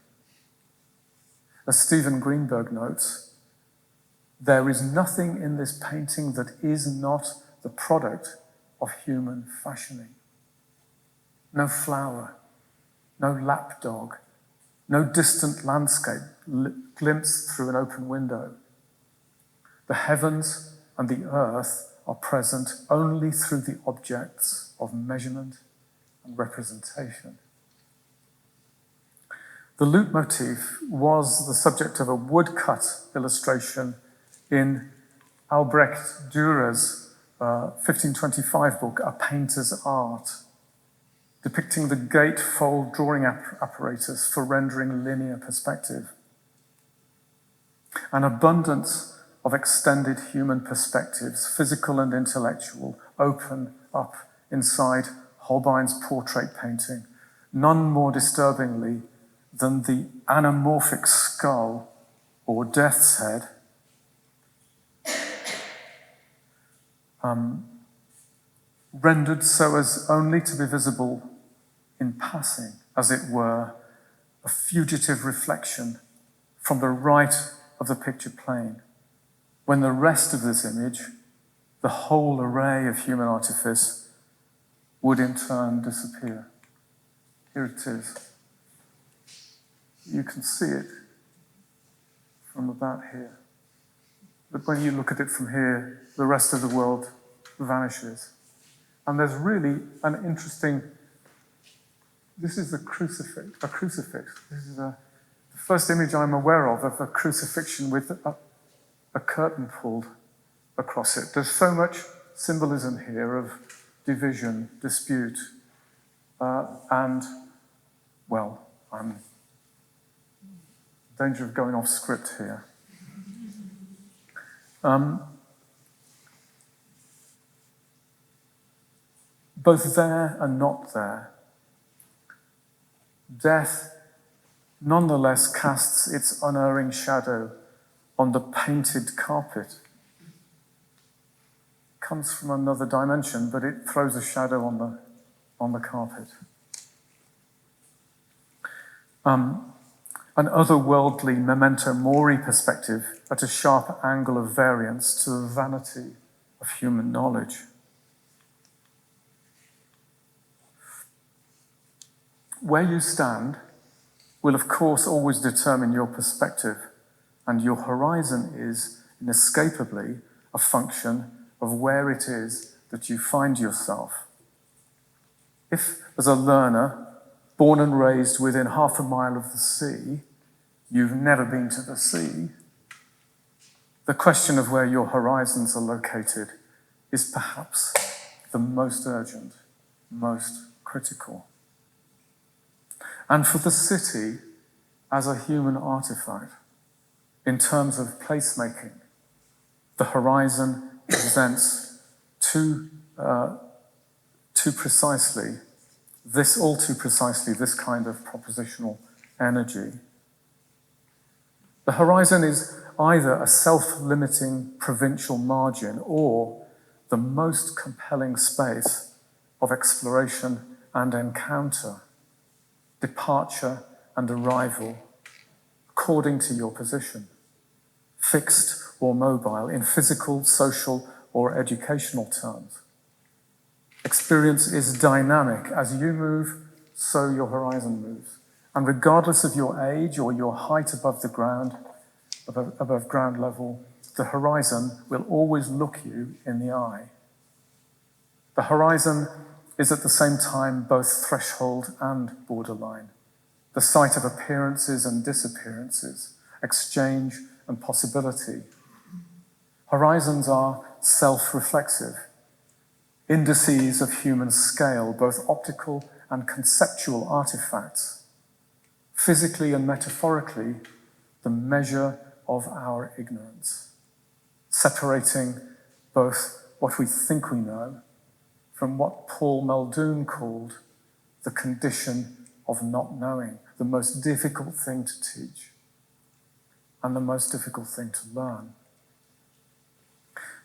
As Stephen Greenberg notes, there is nothing in this painting that is not the product of human fashioning. No flower, no lapdog, no distant landscape glimpsed through an open window. The heavens and the earth are present only through the objects of measurement and representation. The lute motif was the subject of a woodcut illustration in Albrecht Dürer's 1525 book, A Painter's Art, depicting the gatefold drawing apparatus for rendering linear perspective. An abundance of extended human perspectives, physical and intellectual, open up inside Holbein's portrait painting, none more disturbingly than the anamorphic skull or death's head, rendered so as only to be visible in passing, as it were, a fugitive reflection from the right of the picture plane, when the rest of this image, the whole array of human artifice, would in turn disappear. Here it is. You can see it from about here. But when you look at it from here, the rest of the world vanishes. And there's really an interesting, this is a crucifix. This is the first image I'm aware of a crucifixion with a curtain pulled across it. There's so much symbolism here of division, dispute, and, well, I'm in danger of going off script here. Both there and not there, death nonetheless casts its unerring shadow on the painted carpet. It comes from another dimension, but it throws a shadow on the carpet. An otherworldly memento mori perspective at a sharp angle of variance to the vanity of human knowledge. Where you stand will, of course, always determine your perspective, and your horizon is inescapably a function of where it is that you find yourself. If, as a learner, born and raised within half a mile of the sea, you've never been to the sea, the question of where your horizons are located is perhaps the most urgent, most critical. And for the city, as a human artifact, in terms of placemaking, the horizon presents two too precisely, all too precisely, this kind of propositional energy. The horizon is either a self-limiting provincial margin or the most compelling space of exploration and encounter, departure and arrival, according to your position, fixed or mobile, in physical, social, or educational terms. Experience is dynamic. As you move, so your horizon moves. And regardless of your age or your height above the ground, above ground level, the horizon will always look you in the eye. The horizon is at the same time both threshold and borderline, the site of appearances and disappearances, exchange and possibility. Horizons are self-reflexive, indices of human scale, both optical and conceptual artifacts, physically and metaphorically, the measure of our ignorance, separating both what we think we know from what Paul Muldoon called the condition of not knowing, the most difficult thing to teach and the most difficult thing to learn.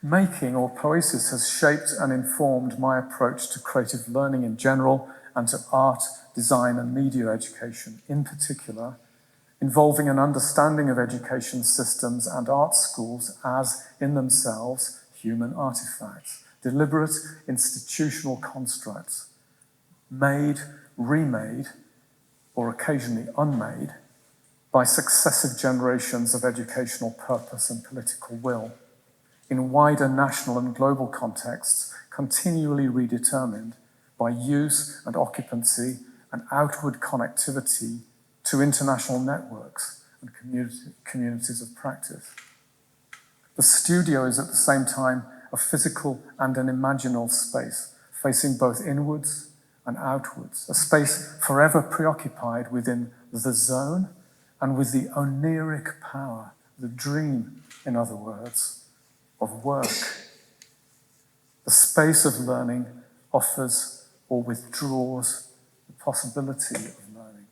Making, or poesis, has shaped and informed my approach to creative learning in general and to art, design and media education in particular, involving an understanding of education systems and art schools as, in themselves, human artifacts, deliberate institutional constructs, made, remade, or occasionally unmade by successive generations of educational purpose and political will, in wider national and global contexts, continually redetermined by use and occupancy and outward connectivity to international networks and communities of practice. The studio is at the same time a physical and an imaginal space, facing both inwards and outwards, a space forever preoccupied within the zone and with the oniric power, the dream, in other words, of work. The space of learning offers or withdraws the possibility of learning.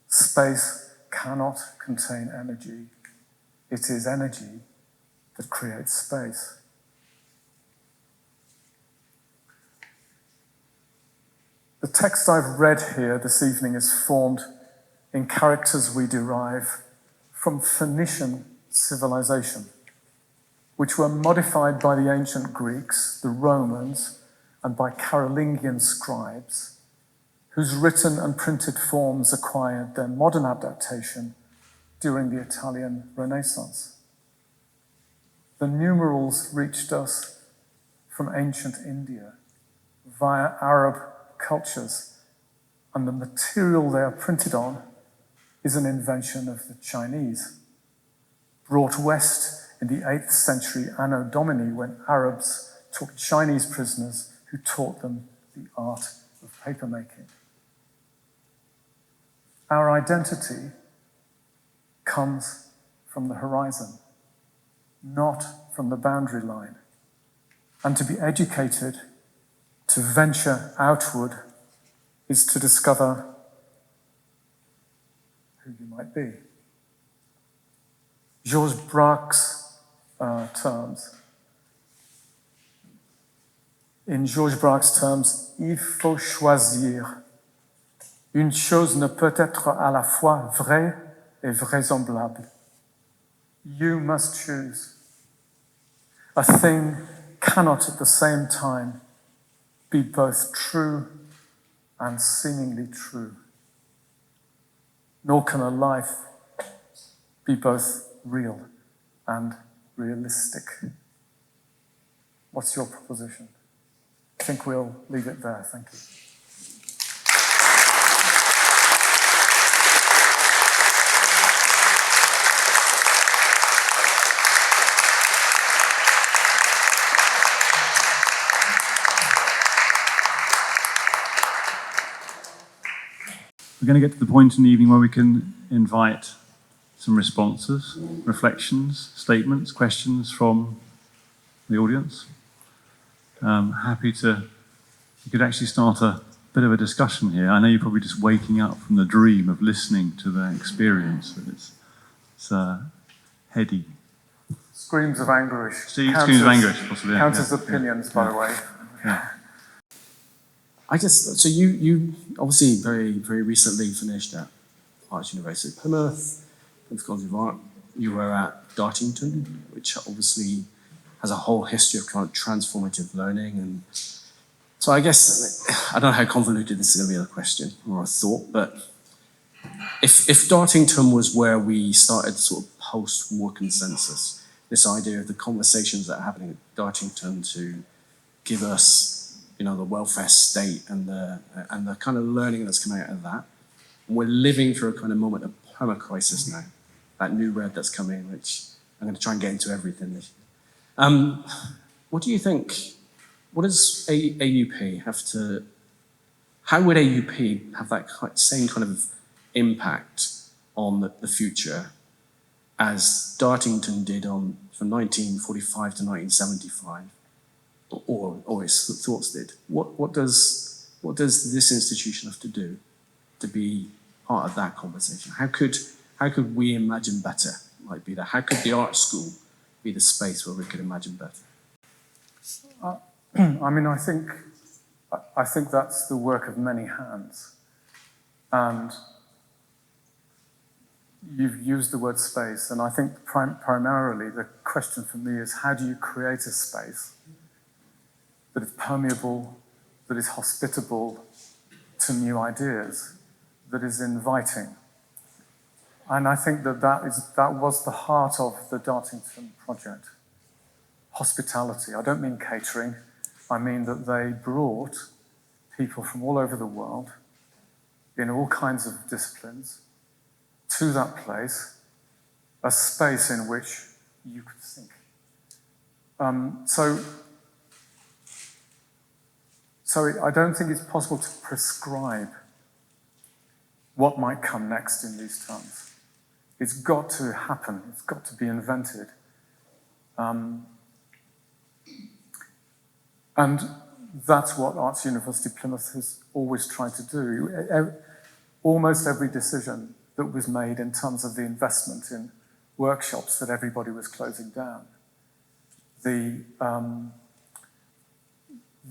Space cannot contain energy. It is energy that creates space. The text I've read here this evening is formed in characters we derive from Phoenician civilization, which were modified by the ancient Greeks, the Romans, and by Carolingian scribes, whose written and printed forms acquired their modern adaptation during the Italian Renaissance. The numerals reached us from ancient India via Arab cultures, and the material they are printed on is an invention of the Chinese, brought west in the 8th century Anno Domini when Arabs took Chinese prisoners who taught them the art of papermaking. Our identity comes from the horizon, not from the boundary line. And to be educated, to venture outward, is to discover who you might be. Georges Braque's terms. In Georges Braque's terms, il faut choisir. Une chose ne peut être à la fois vraie et vraisemblable. You must choose. A thing cannot at the same time be both true and seemingly true. Nor can a life be both real and realistic. What's your proposition? I think we'll leave it there. Thank you. We're going to get to the point in the evening where we can invite some responses, reflections, statements, questions from the audience. Happy to you could actually start a bit of a discussion here. I know you're probably just waking up from the dream of listening to the experience. It's heady. Screams of anguish. Screams of anguish, possibly. Yeah. Counters opinions, by the way. Yeah. So you obviously very recently finished at Arts University Plymouth, Plymouth College of Art. You were at Dartington, which obviously has a whole history of kind of transformative learning. And so I guess, I don't know how convoluted this is going to be a question or a thought, but if Dartington was where we started sort of post-war consensus, this idea of the conversations that are happening at Dartington to give us, you know, the welfare state and the kind of learning that's coming out of that. And we're living through a kind of moment of perma-crisis now, that new red that's coming, which I'm going to try and get into everything this year. What do you think, what does AUP have to, how would AUP have that same kind of impact on the future as Dartington did from 1945 to 1975, or its thoughts did? What does this institution have to do to be part of that conversation? How could we imagine better? Might be that. How could the art school be the space where we could imagine better? I mean, I think that's the work of many hands, and you've used the word space, and I think primarily the question for me is, how do you create a space that is permeable, that is hospitable to new ideas, that is inviting? And I think that was the heart of the Dartington project. Hospitality. I don't mean catering. I mean that they brought people from all over the world in all kinds of disciplines to that place, a space in which you could think. So I don't think it's possible to prescribe what might come next in these terms. It's got to happen. It's got to be invented. And that's what Arts University Plymouth has always tried to do. Almost every decision that was made in terms of the investment in workshops that everybody was closing down, the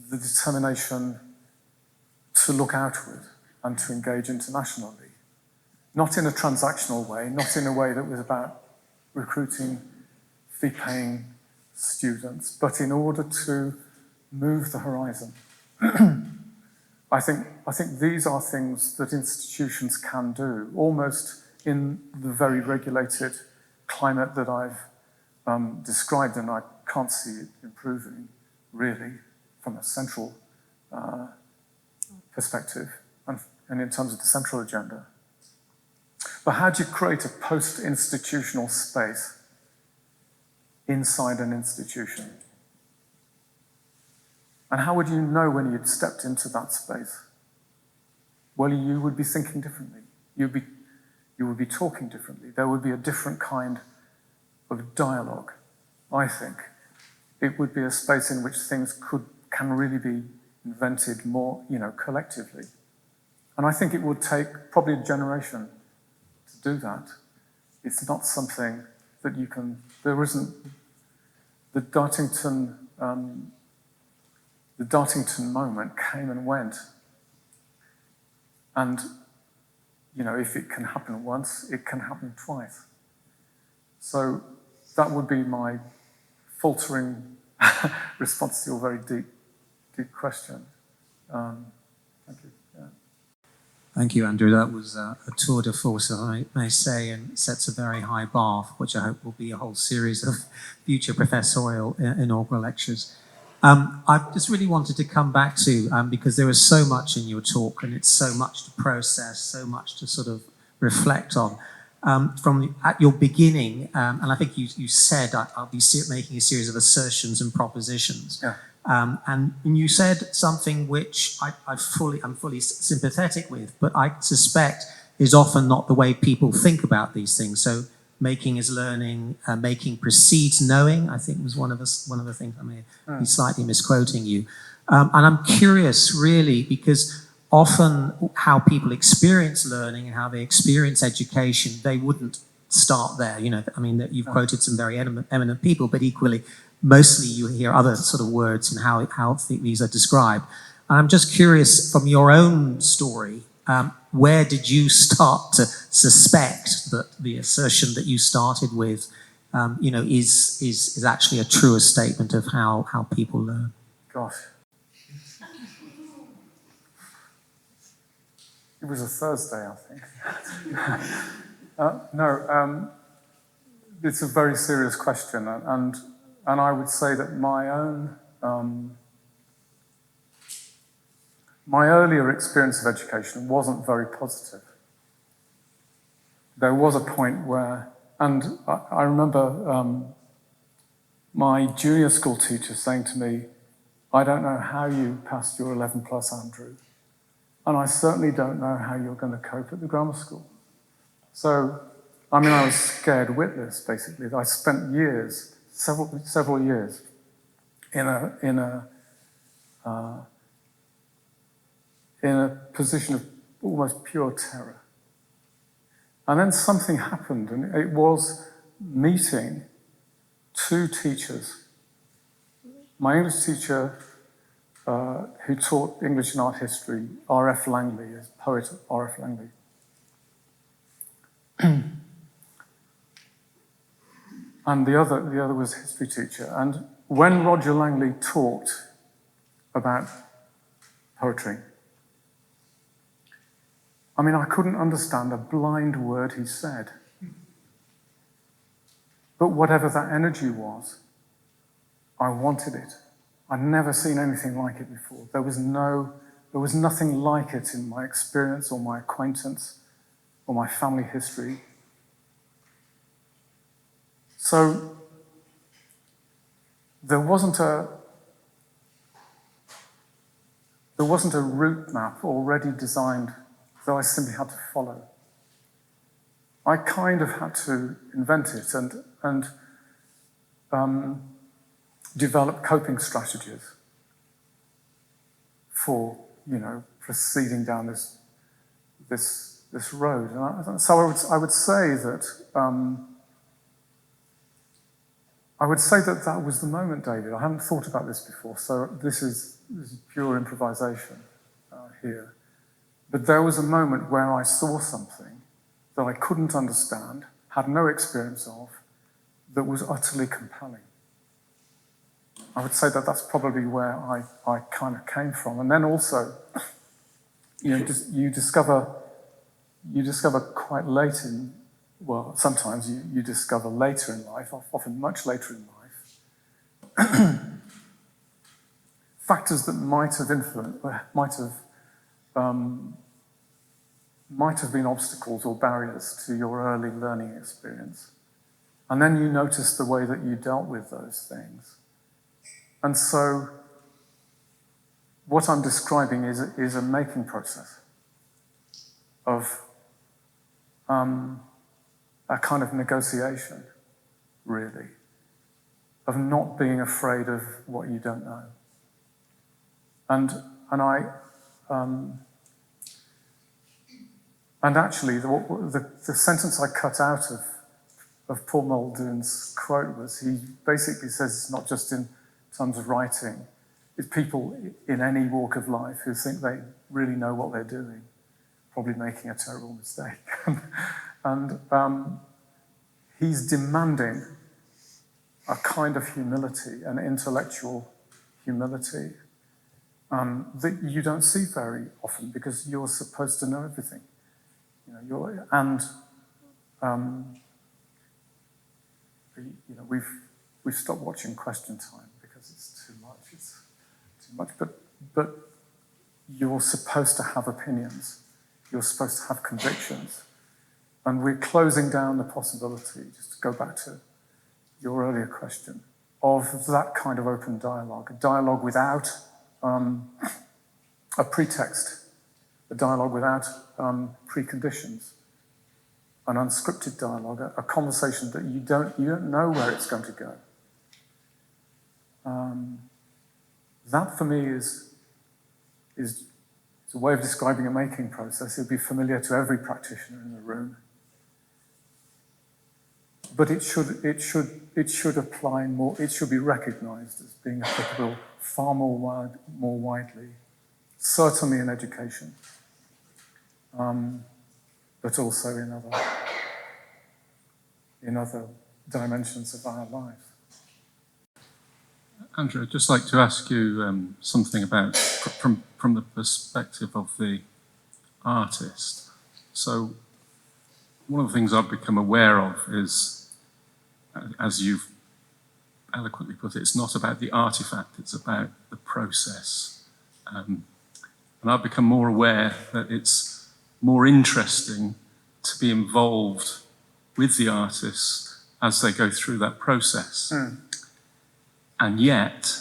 determination to look outward and to engage internationally, not in a transactional way, not in a way that was about recruiting fee-paying students, but in order to move the horizon. I think these are things that institutions can do, almost in the very regulated climate that I've described, and I can't see it improving, really, from a central perspective and in terms of the central agenda. But how do you create a post-institutional space inside an institution? And how would you know when you'd stepped into that space? Well, you would be thinking differently. You would be talking differently. There would be a different kind of dialogue, I think. It would be a space in which things can really be invented more, collectively. And I think it would take probably a generation to do that. It's not something that you can, there isn't, the Dartington moment came and went. And, if it can happen once, it can happen twice. So that would be my faltering response to your very deep question. Thank you. Yeah. Thank you, Andrew. That was a tour de force, if I may say, and sets a very high bar, which I hope will be a whole series of future professorial inaugural lectures. I just really wanted to come back to, because there was so much in your talk, and it's so much to process, so much to sort of reflect on. At your beginning, and I think you said I'll be making a series of assertions and propositions. Yeah. And you said something which I'm fully sympathetic with, but I suspect is often not the way people think about these things. So making is learning, making precedes knowing, I think was one of the things. I may be slightly misquoting you. And I'm curious, really, because often how people experience learning and how they experience education, they wouldn't start there. You know, I mean, you've quoted some very eminent people, but equally, mostly you hear other sort of words in how these are described. And I'm just curious, from your own story, where did you start to suspect that the assertion that you started with, you know, is actually a truer statement of how people learn? Gosh. It was a Thursday, I think. No, it's a very serious question, and I would say that my own my earlier experience of education wasn't very positive. There was a point where, and I remember my junior school teacher saying to me, "I don't know how you passed your 11 plus, Andrew, and I certainly don't know how you're going to cope at the grammar school." So, I mean, I was scared witless, basically. I spent years, several years, in a position of almost pure terror. And then something happened, and it was meeting two teachers. My English teacher, who taught English and art history, R.F. Langley, his poet R.F. Langley. And the other was a history teacher. And when Roger Langley talked about poetry, I mean, I couldn't understand a blind word he said. But whatever that energy was, I wanted it. I'd never seen anything like it before. There was nothing like it in my experience or my acquaintance or my family history. So there wasn't a route map already designed that I simply had to follow. I kind of had to invent it and develop coping strategies for, you know, proceeding down this road. And so I would say that that was the moment, David. I hadn't thought about this before, so this is pure improvisation here. But there was a moment where I saw something that I couldn't understand, had no experience of, that was utterly compelling. I would say that that's probably where I kind of came from. And then also, you know, you discover quite late in, well, sometimes you discover later in life, often much later in life, factors that might have been obstacles or barriers to your early learning experience. And then you notice the way that you dealt with those things. And so what I'm describing is a making process of a kind of negotiation, really, of not being afraid of what you don't know. And actually, the sentence I cut out of Paul Muldoon's quote was, he basically says it's not just in terms of writing, it's people in any walk of life who think they really know what they're doing, probably making a terrible mistake. And he's demanding a kind of humility, an intellectual humility, that you don't see very often because you're supposed to know everything. We've stopped watching Question Time because it's too much. But you're supposed to have opinions. You're supposed to have convictions. And we're closing down the possibility, just to go back to your earlier question, of that kind of open dialogue, a dialogue without a pretext, a dialogue without preconditions. an unscripted dialogue, a conversation that you don't know where it's going to go. That for me is a way of describing a making process. It would be familiar to every practitioner in the room. But it should apply more, it should be recognized as being applicable far more widely, certainly in education, but also in other dimensions of our lives. Andrew, I'd just like to ask you something about, from the perspective of the artist. So one of the things I've become aware of is, as you've eloquently put it, it's not about the artifact, it's about the process. And I've become more aware that it's more interesting to be involved with the artists as they go through that process. And yet,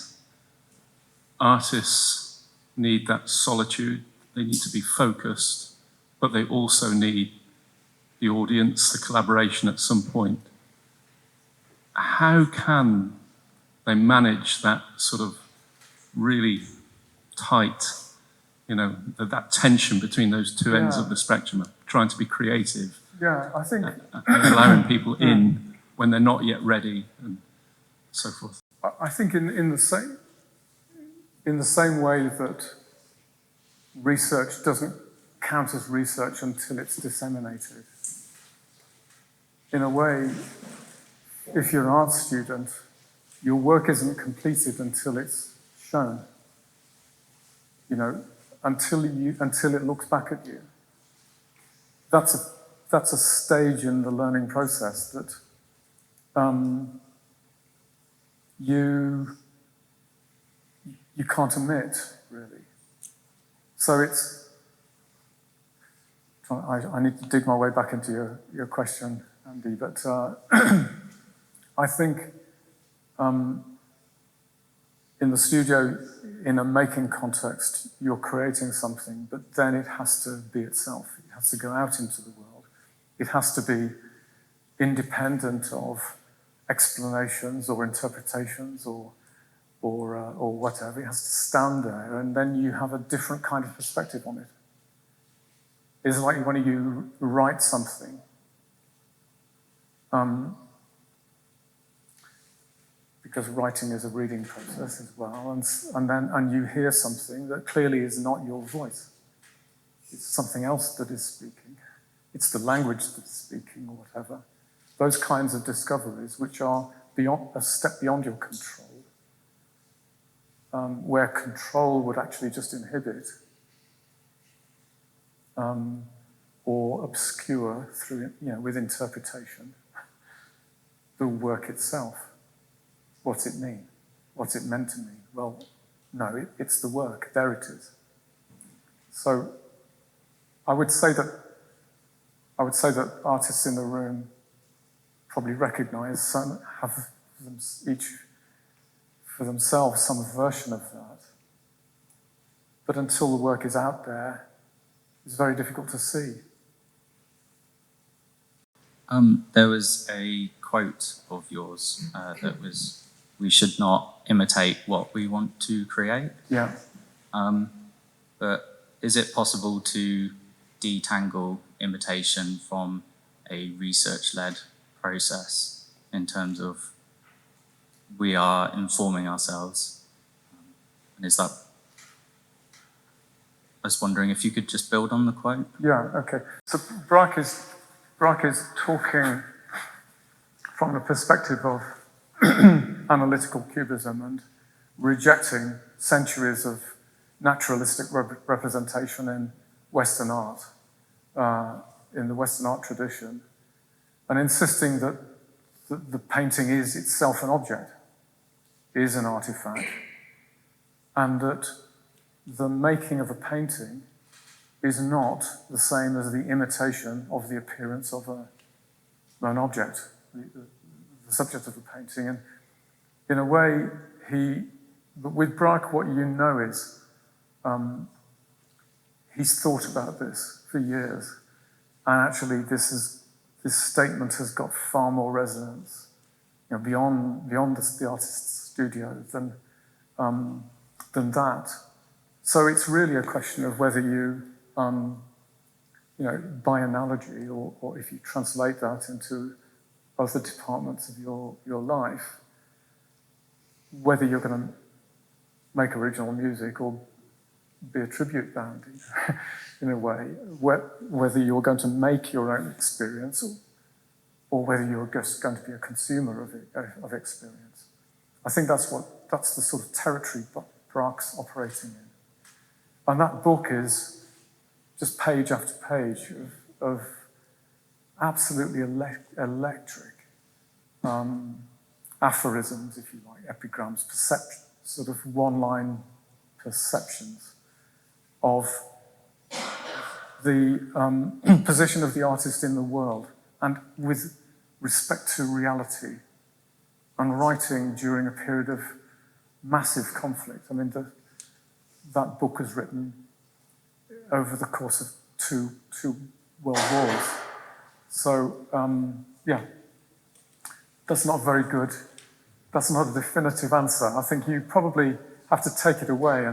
artists need that solitude, they need to be focused, but they also need the audience, the collaboration at some point. How can they manage that sort of really tight, that tension between those two ends of the spectrum of trying to be creative, I think, and allowing people in when they're not yet ready, and so forth? I think in the same way that research doesn't count as research until it's disseminated. In a way, if you're an art student, your work isn't completed until it's shown. Until it looks back at you. That's a stage in the learning process that you can't omit, really. So I need to dig my way back into your question, Andy, but I think in the studio, in a making context, you're creating something, but then it has to be itself. It has to go out into the world. It has to be independent of explanations or interpretations or whatever. It has to stand there, and then you have a different kind of perspective on it. It's like when you write something, because writing is a reading process as well, and you hear something that clearly is not your voice. It's something else that is speaking. It's the language that's speaking, or whatever. Those kinds of discoveries, which are a step beyond your control, where control would actually just inhibit or obscure through, with interpretation, the work itself. What's it mean? What's it meant to mean? Well, no, it's the work. There it is. So I would say that artists in the room probably recognize have each for themselves some version of that. But until the work is out there, it's very difficult to see. There was a quote of yours that was, "We should not imitate what we want to create." Yeah. But is it possible to detangle imitation from a research-led process in terms of we are informing ourselves? And is that, I was wondering if you could just build on the quote. Yeah, okay. So Braque is talking from the perspective of analytical cubism and rejecting centuries of naturalistic representation in Western art, in the Western art tradition, and insisting that the painting is itself an object, is an artifact, and that the making of a painting is not the same as the imitation of the appearance of an object, the subject of the painting. And in a way, with Braque, what you know is he's thought about this for years, and actually this this statement has got far more resonance, beyond the artist's studio than that. So it's really a question of whether you, by analogy, or if you translate that into other departments of your life, whether you're going to make original music or be a tribute band, in a way, whether you're going to make your own experience or whether you're just going to be a consumer of experience. I think that's the sort of territory Braque's operating in. And that book is just page after page of absolutely electric aphorisms, if you like, epigrams, sort of one-line perceptions of the position of the artist in the world and with respect to reality, and writing during a period of massive conflict. I mean, that book was written over the course of two world wars. So, that's not very good. That's not a definitive answer. I think you probably have to take it away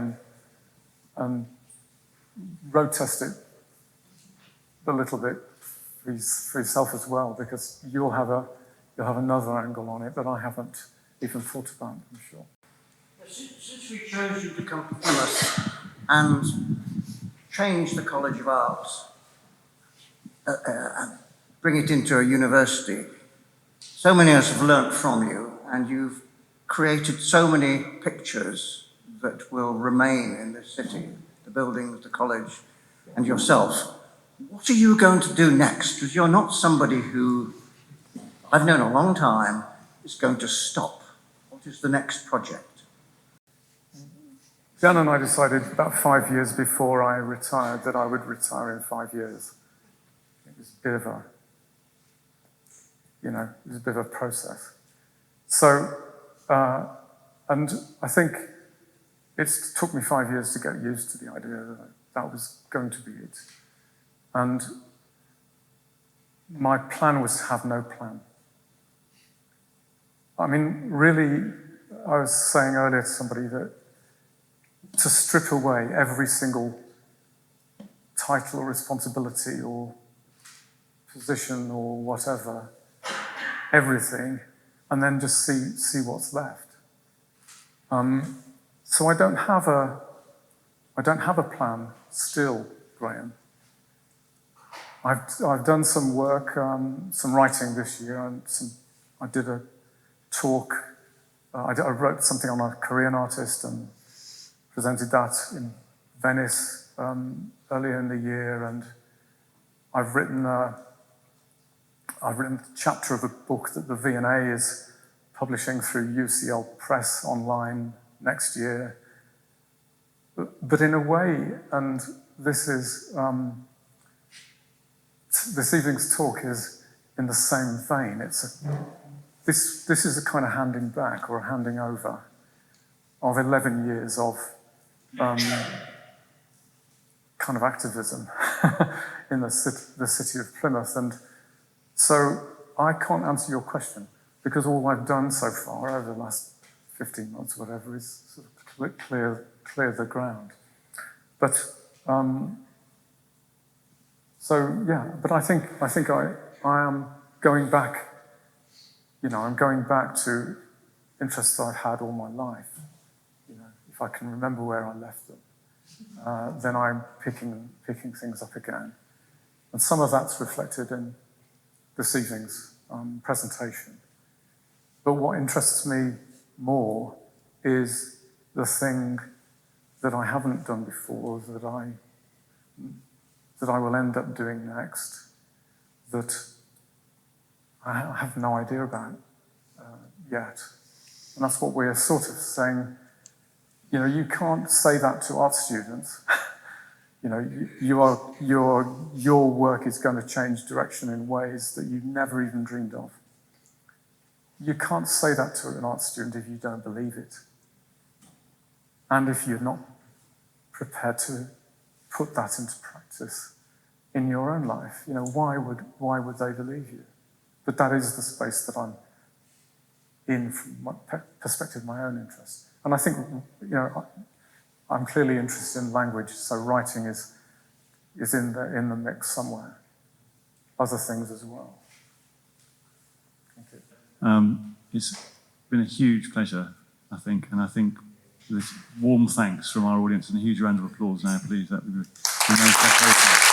and road test it a little bit for yourself as well, because you'll have another angle on it that I haven't even thought about, I'm sure. Since we chose you to come to Plymouth and change the College of Arts and bring it into a university, so many of us have learnt from you, and you've created so many pictures that will remain in this city, the buildings, the college, and yourself. What are you going to do next? Because you're not somebody who, I've known a long time, is going to stop. What is the next project? Jan and I decided about 5 years before I retired that I would retire in 5 years. It was a bit of a process. So, and I think it took me 5 years to get used to the idea that was going to be it. And my plan was to have no plan. I mean, really, I was saying earlier to somebody that to strip away every single title or responsibility or position or whatever, everything, and then just see what's left. So I don't have a plan still, Graham. I've done some work, some writing this year, and I did a talk. I wrote something on a Korean artist and presented that in Venice earlier in the year, and I've written a chapter of a book that the V&A is publishing through UCL Press online next year. But in a way, and this is this evening's talk is in the same vein. This is a kind of handing back or a handing over of 11 years of kind of activism in the city of Plymouth. And so I can't answer your question because all I've done so far over the last 15 months, whatever, is sort of clear the ground. But so yeah, but I think I am going back. I'm going back to interests I've had all my life. If I can remember where I left them, then I'm picking things up again. And some of that's reflected in this evening's presentation. But what interests me more is the thing that I haven't done before, that I will end up doing next, that I have no idea about yet. And that's what we're sort of saying. You can't say that to art students. Your work is going to change direction in ways that you never even dreamed of. You can't say that to an art student if you don't believe it. And if you're not prepared to put that into practice in your own life. You know, why would they believe you? But that is the space that I'm in from my perspective, my own interest. And I think, you know, I'm clearly interested in language, so writing is in the mix somewhere. Other things as well. Thank you. It's been a huge pleasure, I think, and I think with warm thanks from our audience and a huge round of applause now, please, that would be most decorating.